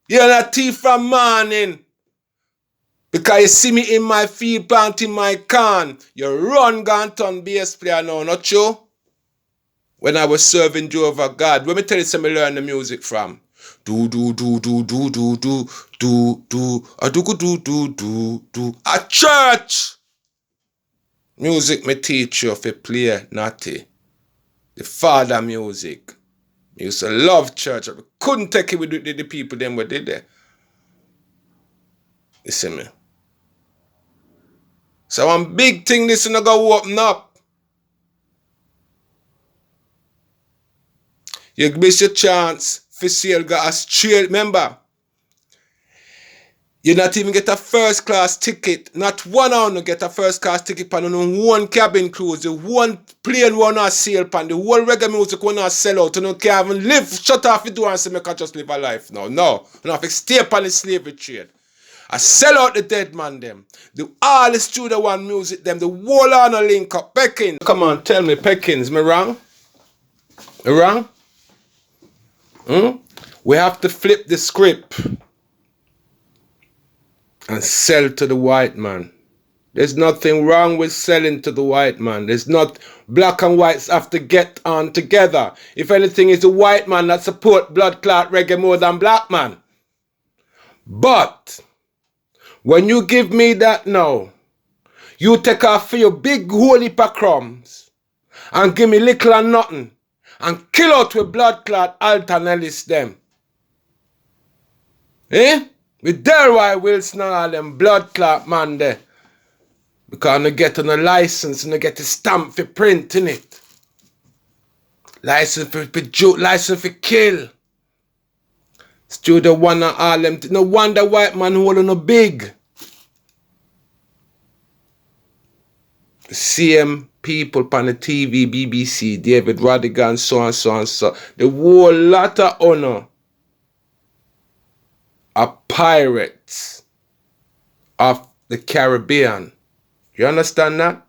You're a thief from morning. Because you see me in my field planting my corn. You run gone turn bass player now, not true? When I was serving Jehovah God, let me tell you something I learned the music from. Do a church. Music me teach you if you play naughty. The father music. I used to love church. I couldn't take it with the people them were there. You see me? So one big thing this is not gonna open up. You miss your chance for sale got a straight. Remember, you not even get a first class ticket. Not one hour get a first class ticket on one cabin cruise. The one plane one not sail pan. The whole reggae music one not sell out. You can't even live. Shut off the door and say me can just live a life now. No. You have to stay upon the slavery trade. I sell out the dead man them. All the studio one music them. The whole on a link up. Pekin. Come on, tell me, Peckins, me wrong? Me wrong? We have to flip the script and sell to the white man. There's nothing wrong with selling to the white man. There's not. Black and whites have to get on together. If anything, it's the white man that support blood clot reggae more than black man. But when you give me that now, you take off for your big holy pack crumbs and give me little and nothing and kill out with blood clot Alton Ellis them. Eh? With Delroy Wilson and all them blood clot man there. Because they get on a license and they get a stamp for printing it. License for joke, license for kill. Studio one and all them. No wonder white man holding a big. The same people on the TV, BBC, David Radigan, so and so and so. The whole lot of honor are pirates of the Caribbean. You understand that?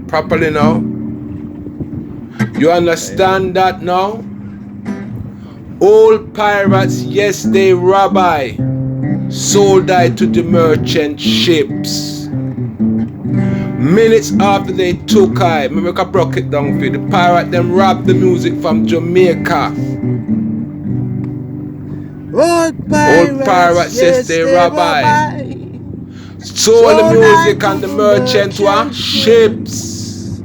Properly now? You understand that now? Old pirates, yes, they rabbi, sold I to the merchant ships. Minutes after they took I, me make a broke it down for you. The pirate them robbed the music from Jamaica. Old Old pirates, yes, yes, they they rabbi, rabbi. sold the Sold I music to and the the merchant were merchant ship. ships.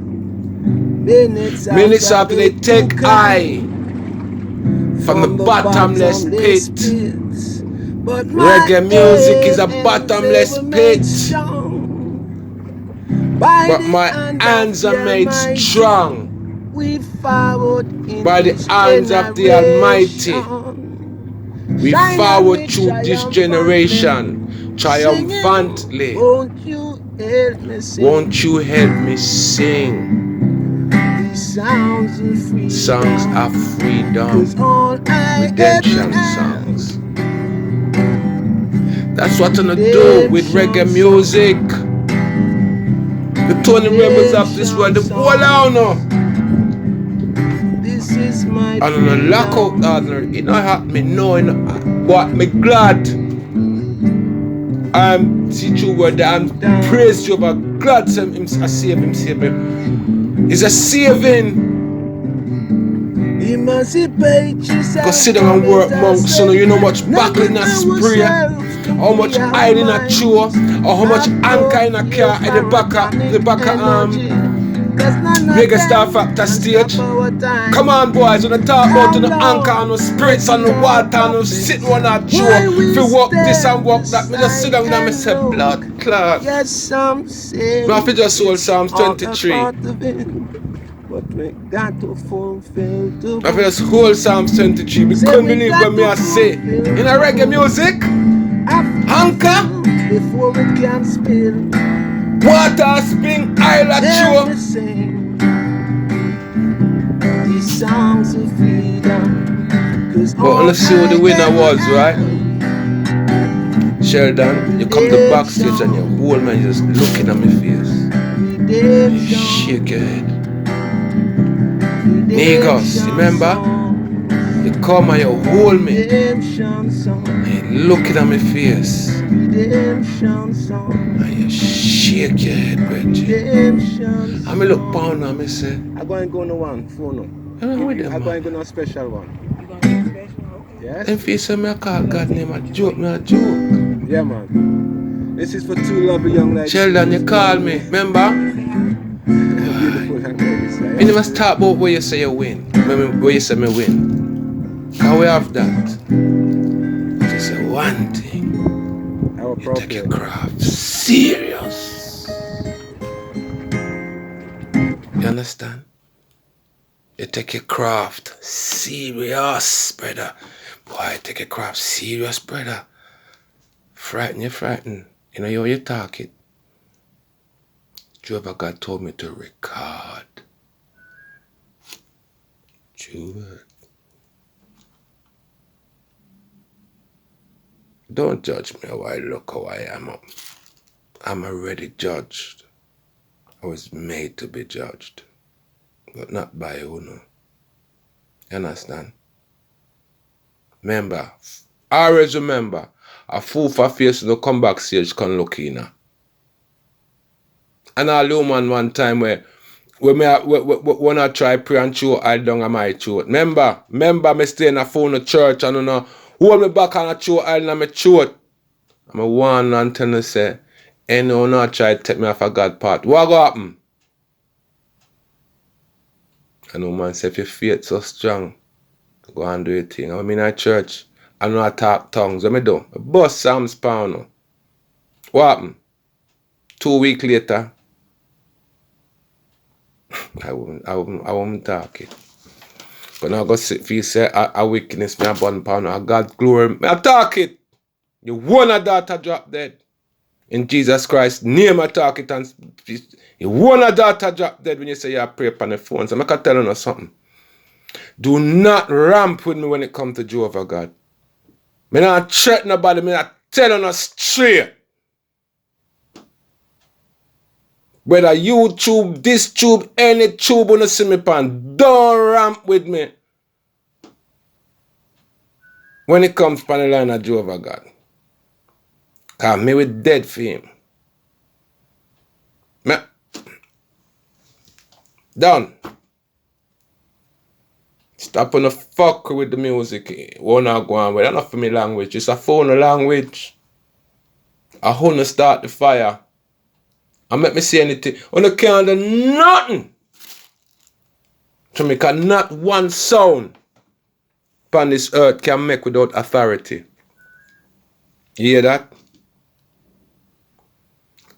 Minutes Minutes after they take took I from the from the bottomless bottomless pit. pit. But my Reggae music is a hands, they bottomless were made pit, strong by but the my hand of hands are the made Almighty. strong We forward in by the each hands of the Almighty. generation. We Shine on forward me through this triumphantly, generation singing, triumphantly. won't you help me Won't sing you help me sing these sounds of songs freedom? of freedom, 'Cause all I ever redemption have, songs? That's what I'm gonna do with reggae redemption music. songs, The Tony Rebels of this world, redemption the whole out now. songs. This is my And on a lockout freedom. ordinary, it not happen me knowing, but me glad. I'm teach you word I'm praise you about glad him I save him, save me. It's a saving. Emancipate Go yourself sit down from and work, mental monk. So now you know slavery. much buckle Never in a spray, ourselves to how much free our iron in a chew, minds. or how much Have anchor no in a fear car at the for back of atomic energy. 'Cause none of Vegas Star them Factor can stop stage. our time. Come on, boys, when I talk about How the anchor and long the will spirits on be the our water and the prophets? sitting on that chew. Why If we you walk this and stand walk that, me just sit aside down there and and say, look? blood clot. Yes, some say I have just sold it's Psalms all a 23. part of it, but we got to fulfill the I have book. just hold Psalms 23. We Say couldn't we believe got when me to I say fulfill in a the reggae book. music, Have to anchor, fill before it can spill. water, spring, island Hear chew. me sing these songs of freedom. 'Cause But all let's see who the I winner ever was, right? have, Sheldon, you come to backstage and your redemption, whole man just looking at my face. And you shake your redemption, head. Niggas, redemption remember? songs, You come and you hold me redemption songs, and you looking at my face redemption songs, and you shake your head, Reggie. redemption And me look songs. pound and me say, I'm going to go on one phone. I'm with them, I'm going to man. go on a special one. Yes? Them face say me I call God name a joke, me a joke. Yeah, man. This is for two lovely young ladies. Sheldon, you call me, remember? Beautiful and ladies. Me never start about where you say you win. Where you say me win. Can we have that? But you say one thing. How You take your appropriate. craft serious. You understand? You take your craft serious, brother. Boy, take your craft serious, brother. Frighten you frighten. You know how you talk it. Jehovah God told me to record. Jehovah. Don't judge me how I look, how I am. I'm already judged. I was made to be judged. But not by who, no. You understand? Remember, always remember, a fool for face no come backstage can look in her. And all human one time when I try pray and chew I down on my throat. Remember me stay in a phone of church and you know hold me back on a chew I on my throat. I'm a one and tell you say, anyone not try to take me off a God part. What go happen? I know man say if your faith so strong, go and do your thing. I'm in a church. I know I talk tongues. What me do? I bust Psalms pound. What happened? 2 weeks later, I won't talk it. But now go sit for you say a wickedness, me a bun pound, a God glory, me a talk it. You want a daughter drop dead. In Jesus Christ's name I talk it and you want a daughter drop dead when you say you pray upon the phone. So I can tell you something. Do not ramp with me when it comes to Jehovah God. Me not threaten nobody, me not tell you straight. Whether YouTube, this tube, any tube on the see me pan, don't ramp with me. when it comes to the line of Jehovah God. Because me we dead for him. Me, done. Stop on the fuck with the music. What not go on with? That's not for me language. It's a phone language. I wanna start the fire. I make me say anything. I can't do nothing to make not one sound upon this earth can make without authority. You hear that?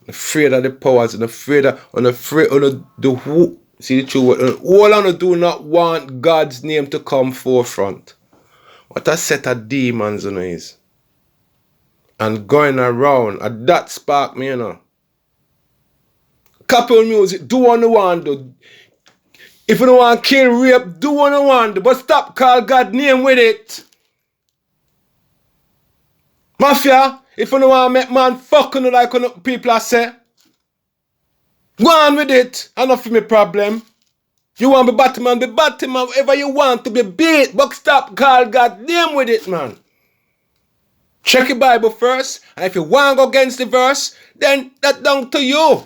I'm afraid of the powers and afraid of the who. See the truth. All I do not want God's name to come forefront. What a set of demons on is. And going around. And that spark me, you know. Couple music, do what you want to. If you don't want to kill, rape, do what you want to. But stop call God's name with it. Mafia, if you don't want to make man fucking like people are say, go on with it. Enough for me problem. You want to be Batman, whatever you want to be beat. But stop call God's name with it, man. Check your Bible first. And if you want to go against the verse, then that's down to you.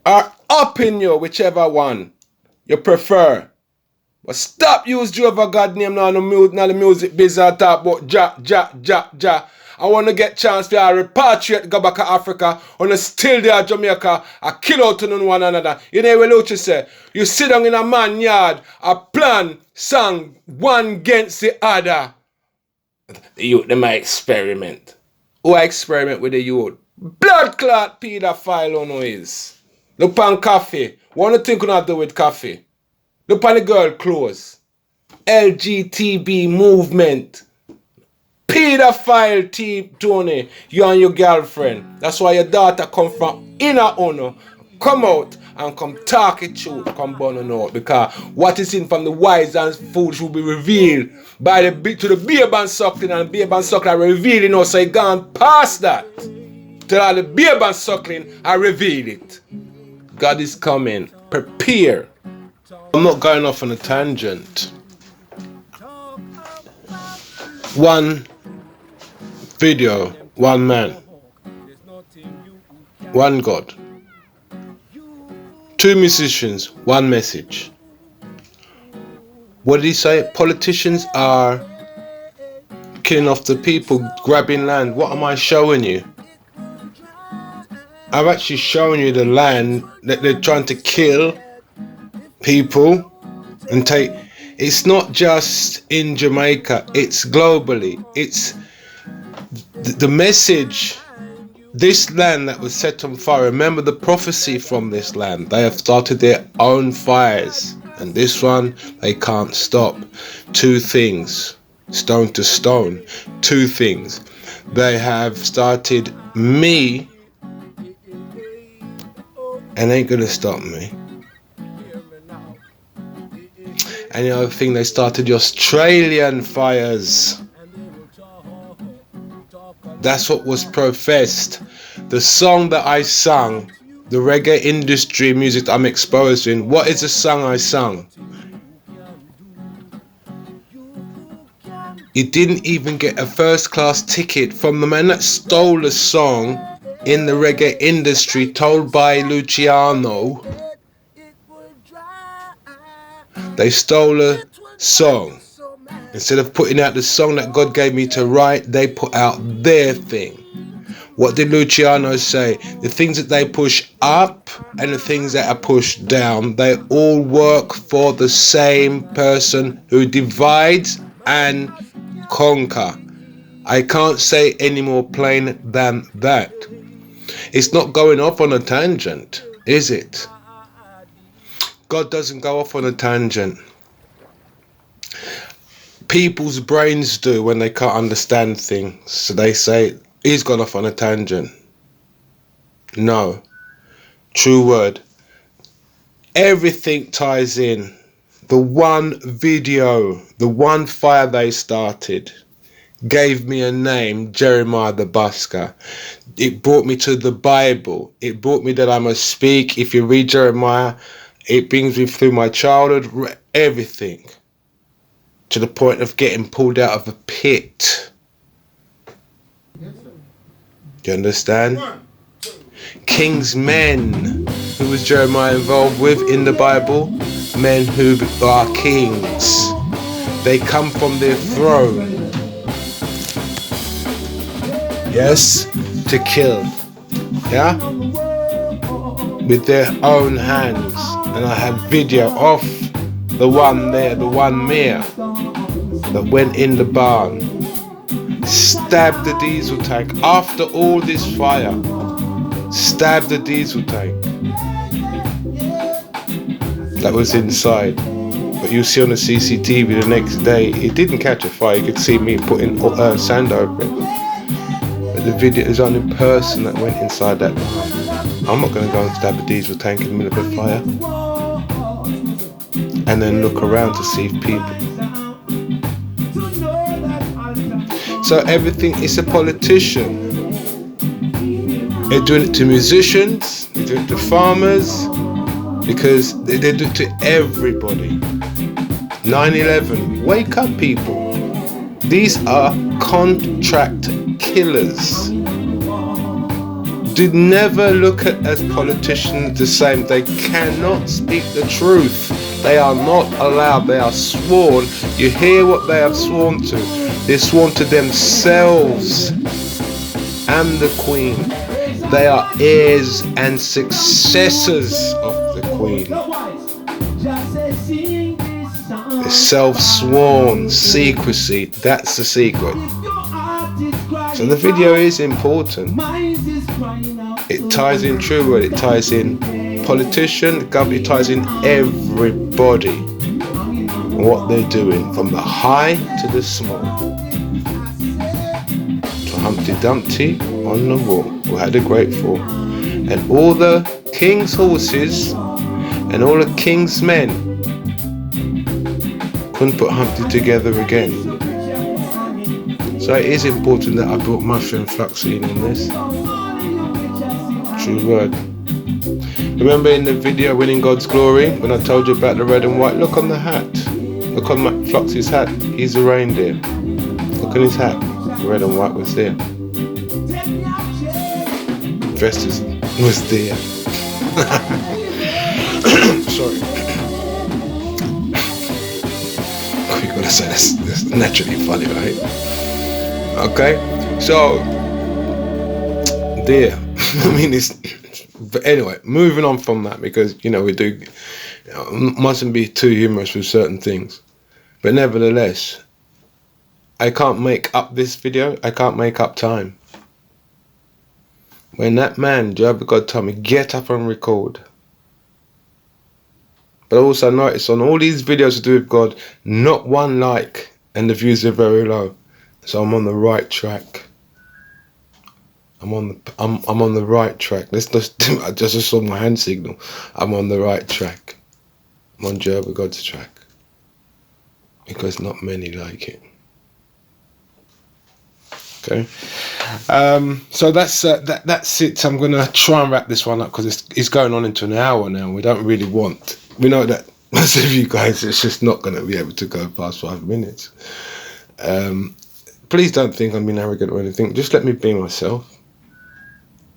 Or up in you, whichever one you prefer. But stop use Jehovah God name now in the music business talk about ja. I want to get chance to repatriate, go back to Africa, and still there Jamaica, I kill out to one another. You know what Lucha say? You sit down in a man yard, a plan, song, one against the other. The youth, they might experiment. Who experiment with the youth? Blood clot pedophile on is. Look on coffee. What do you think you not do with coffee? Look on the girl clothes. LGTB movement. Pedophile Tony. You and your girlfriend. That's why your daughter come from inner honor. Come out and come talk it truth. Come burn on out. Because what is in from the wise and foolish will be revealed by the babe and suckling, and the babe and suckling are revealing us. So you gone past that. Till all the babe and suckling are revealed it. God is coming. Prepare. I'm not going off on a tangent. One video, one man, one God. Two musicians, one message. What did he say? Politicians are killing off the people, grabbing land. What am I showing you? I've actually shown you the land that they're trying to kill people and take. It's not just in Jamaica, it's globally. It's the message. This land that was set on fire, remember the prophecy from this land. They have started their own fires, and this one they can't stop. Two things, stone to stone. Two things. They have started me, and ain't gonna stop me. And the other thing, they started the Australian fires. That's what was professed. The song that I sung, the reggae industry music that I'm exposing, what is the song I sung? It didn't even get a first class ticket from the man that stole the song in the reggae industry, told by Luciano. They stole a song. Instead of putting out the song that God gave me to write, they put out their thing. What did Luciano say? The things that they push up and the things that are pushed down, they all work for the same person who divides and conquer. I can't say any more plain than that. It's not going off on a tangent, is it? God doesn't go off on a tangent. People's brains do when they can't understand things. So they say, he's gone off on a tangent. No. True word. Everything ties in. The one video, the one fire they started, gave me a name, Jeremiah the Busker. It brought me to the Bible. It brought me that I must speak. If you read Jeremiah, it brings me through my childhood, everything. to the point of getting pulled out of a pit. Do you understand? King's men. Who was Jeremiah involved with in the Bible? Men who are kings. They come from their throne. Yes, to kill. Yeah? With their own hands. And I had video of the one there, the one mayor that went in the barn, stabbed the diesel tank after all this fire, stabbed the diesel tank that was inside. But you'll see on the CCTV the next day, it didn't catch a fire. You could see me putting sand over it. But the video is only person that went inside that barn. I'm not going to go and stab a diesel tank in the middle of a fire and then look around to see people. So everything is a politician. They're doing it to musicians, they do it to farmers, because they do it to everybody. 9/11, wake up people. These are contract killers. Do never look at as politicians the same. They cannot speak the truth. They are not allowed. They are sworn. You hear what they have sworn to. They sworn to themselves and the Queen. They are heirs and successors of the Queen. The self-sworn secrecy. That's the secret. So the video is important. It ties in True Word, it ties in politician, the government, it ties in everybody. What they're doing from the high to the small. To Humpty Dumpty on the wall, who had a great fall. And all the king's horses and all the king's men couldn't put Humpty together again. So it is important that I brought my friend Fluxy in this. True Word. Remember in the video Winning God's Glory, when I told you about the red and white? Look on the hat. Look on Fluxy's hat. He's a reindeer. Look on his hat. The red and white was there. Dressed as was there. Sorry. You gotta say that's naturally funny, right? Okay, so there. I mean, it's. But anyway, moving on from that, because we do mustn't be too humorous with certain things. But nevertheless, I can't make up this video. I can't make up time. When that man, Jehovah God, told me get up and record. But I also noticed on all these videos to do with God, not one like, and the views are very low. So I'm on the right track. I'm on the right track. Let's just I just saw my hand signal. I'm on the right track. I'm on Jehovah God's track. Because not many like it. Okay. So that's it. I'm gonna try and wrap this one up because it's going on into an hour now. We don't really want. We know that most of you guys, it's just not gonna be able to go past 5 minutes. Please don't think I'm being arrogant or anything. Just let me be myself.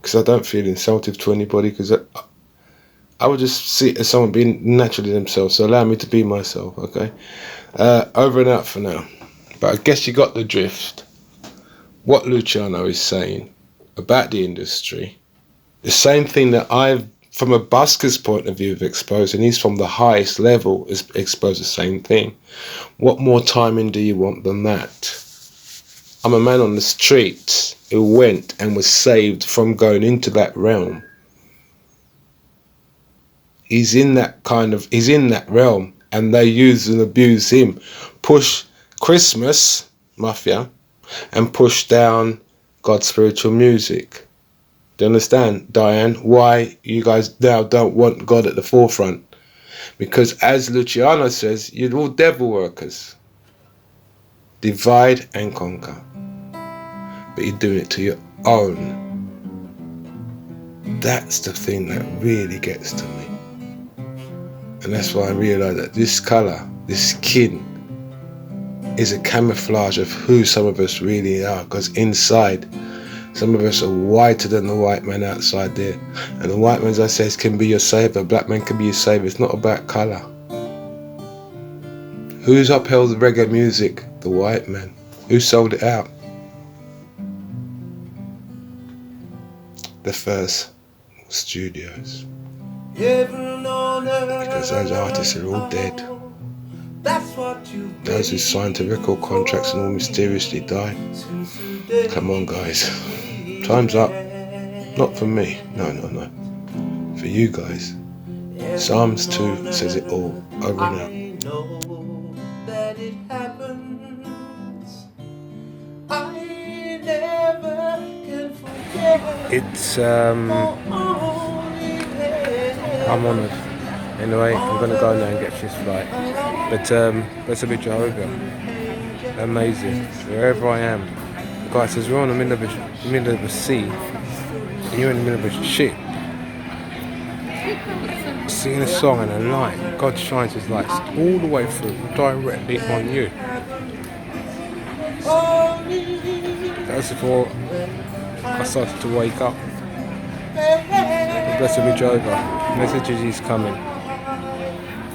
Because I don't feel insultive to anybody. Because I would just see it as someone being naturally themselves. So allow me to be myself, okay? Over and out for now. But I guess you got the drift. What Luciano is saying about the industry. The same thing that I've, from a busker's point of view, have exposed. And he's from the highest level, has exposed the same thing. What more timing do you want than that? I'm a man on the streets who went and was saved from going into that realm. He's in that realm, and they use and abuse him. Push Christmas, Mafia, and push down God's spiritual music. Do you understand, Diane, why you guys now don't want God at the forefront? Because as Luciano says, you're all devil workers. Divide and conquer. But you're doing it to your own. That's the thing that really gets to me. And that's why I realise that this colour, this skin, is a camouflage of who some of us really are, because inside some of us are whiter than the white man outside there. And the white man, as I says, can be your savior. Black man can be your savior. It's not about colour. Who's upheld the reggae music? The white man. Who sold it out? The first studios. Because those artists are all dead. Those who signed to record contracts and all mysteriously died. Come on, guys. Time's up. Not for me. No. For you guys. Psalms 2 says it all. Over and out. That it happens. I never can forget. It's I'm honoured. Anyway, I'm gonna go now and get this flight. But blessed be Jehovah. Amazing. Wherever I am. The guy says we're on the middle of a sea and you're in the middle of a ship. Singing a song and a light. God shines his lights all the way through, directly on you. That was before I started to wake up. Blessed be Jehovah. Messages is coming.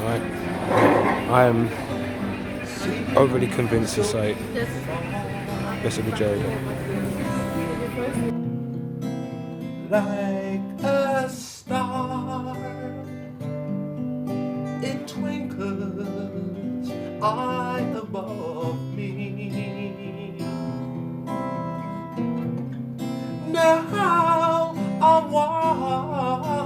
Right? I am overly convinced to say, blessed be Jehovah. Like a star, it twinkles high above me. Now I'm wide.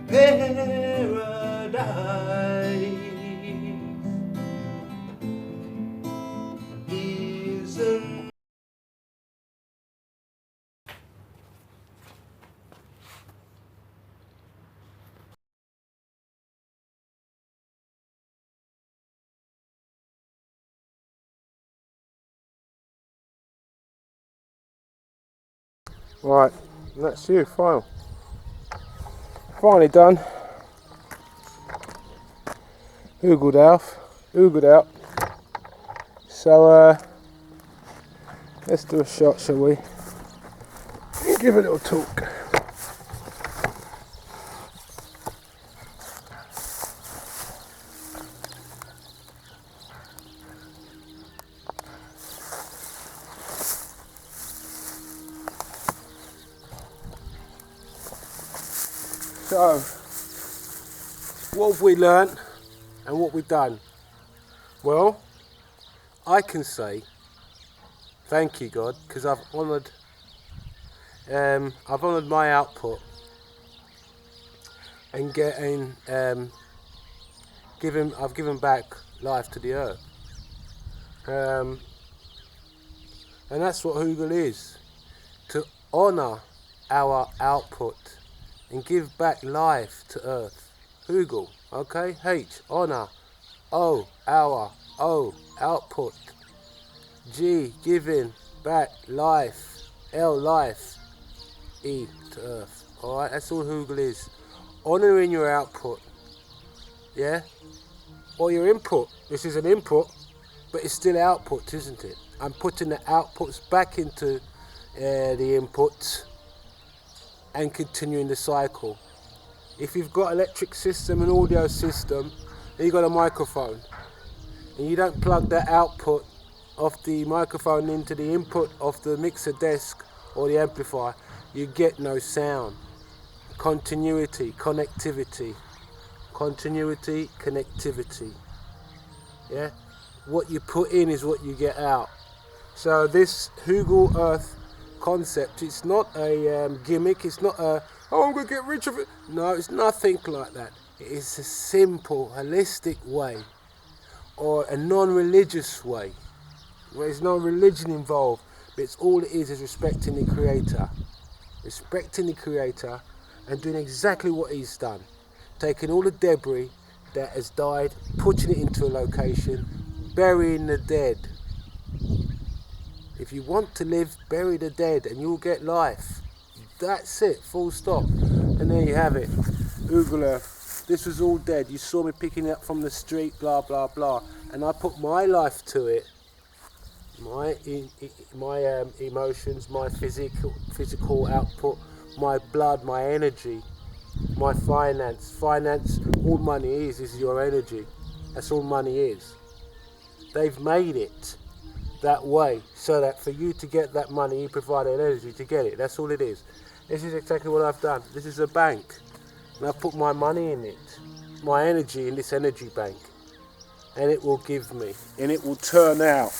Paradise isn't. Right, that's you, finally done. Oogled out. So let's do a shot, shall we? Give a little talk. So, what have we learnt and what we've done? Well, I can say thank you, God, because I've honoured my output and I've given back life to the earth, and that's what Hoogle is, to honour our output and give back life to earth. Hoogle, okay? H, honour. O, our. O, output. G, giving back life. L, life. E, to earth. Alright, that's all Hoogle is. Honouring your output. Yeah? Or your input. This is an input, but it's still output, isn't it? I'm putting the outputs back into the inputs and continuing the cycle. If you've got electric system and audio system, and you've got a microphone, and you don't plug that output of the microphone into the input of the mixer desk or the amplifier, you get no sound. Continuity, connectivity. Continuity, connectivity. Yeah? What you put in is what you get out. So this Hoogle Earth concept, it's not a gimmick, it's not a, oh, I'm going to get rich of it. No, it's nothing like that. It is a simple, holistic way, or a non-religious way, where there's no religion involved, but it's all it is respecting the Creator. Respecting the Creator and doing exactly what He's done. Taking all the debris that has died, putting it into a location, burying the dead. If you want to live, bury the dead and you'll get life. That's it, full stop. And there you have it. Hoogle Earth. This was all dead. You saw me picking it up from the street, blah, blah, blah. And I put my life to it. My emotions, my physical output, my blood, my energy, my finance. All money is your energy. That's all money is. They've made it that way so that for you to get that money, you provide an energy to get it. That's all it is. This is exactly what I've done. This is a bank, and I've put my money in it, my energy in this energy bank, and it will give me, and it will turn out,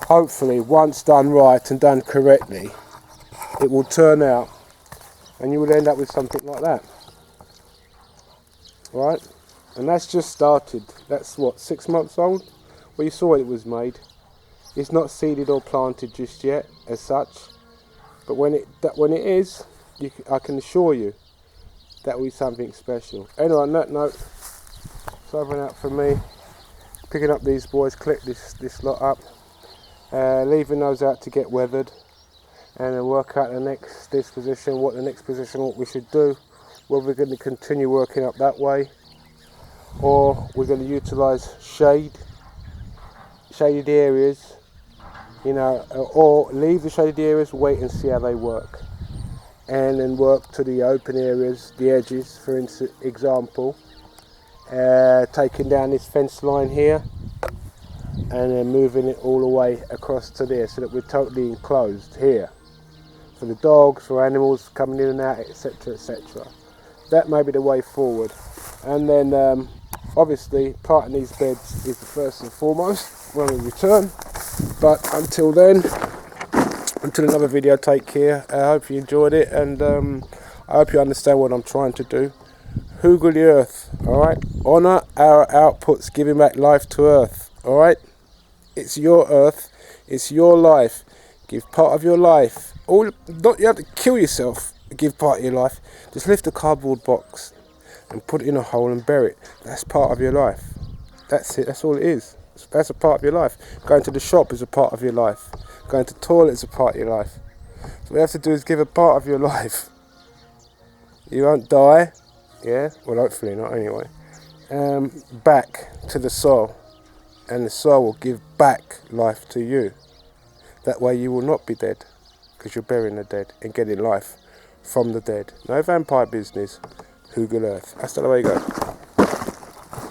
hopefully, once done right and done correctly, it will turn out, and you will end up with something like that, right? And that's just started. That's what, 6 months old? Well, you saw it was made. It's not seeded or planted just yet, as such. But when it is, I can assure you that will be something special. Anyway, on that note, it's over and out for me. Picking up these boys, click this lot up, leaving those out to get weathered, and then work out the next disposition, what we should do, whether we're going to continue working up that way, or we're going to utilise shaded areas, you know, or leave the shaded areas, wait and see how they work, and then work to the open areas, the edges, for example, taking down this fence line here and then moving it all the way across to there so that we're totally enclosed here for the dogs, for animals coming in and out, etc, etc. That may be the way forward. And then obviously parting these beds is the first and foremost when we return. But until then, until another video, take care. I hope you enjoyed it, and I hope you understand what I'm trying to do. Hoogle the earth, alright? Honour our outputs, giving back life to earth, alright? It's your earth, it's your life. Give part of your life. You have to kill yourself to give part of your life. Just lift a cardboard box and put it in a hole and bury it. That's part of your life. That's it, that's all it is. That's a part of your life. Going to the shop is a part of your life. Going to the toilet is a part of your life. So what you have to do is give a part of your life. You won't die, yeah? Well, hopefully not anyway. Back to the soil. And the soil will give back life to you. That way you will not be dead, because you're burying the dead and getting life from the dead. No vampire business. Hoogle earth. Hasta luego.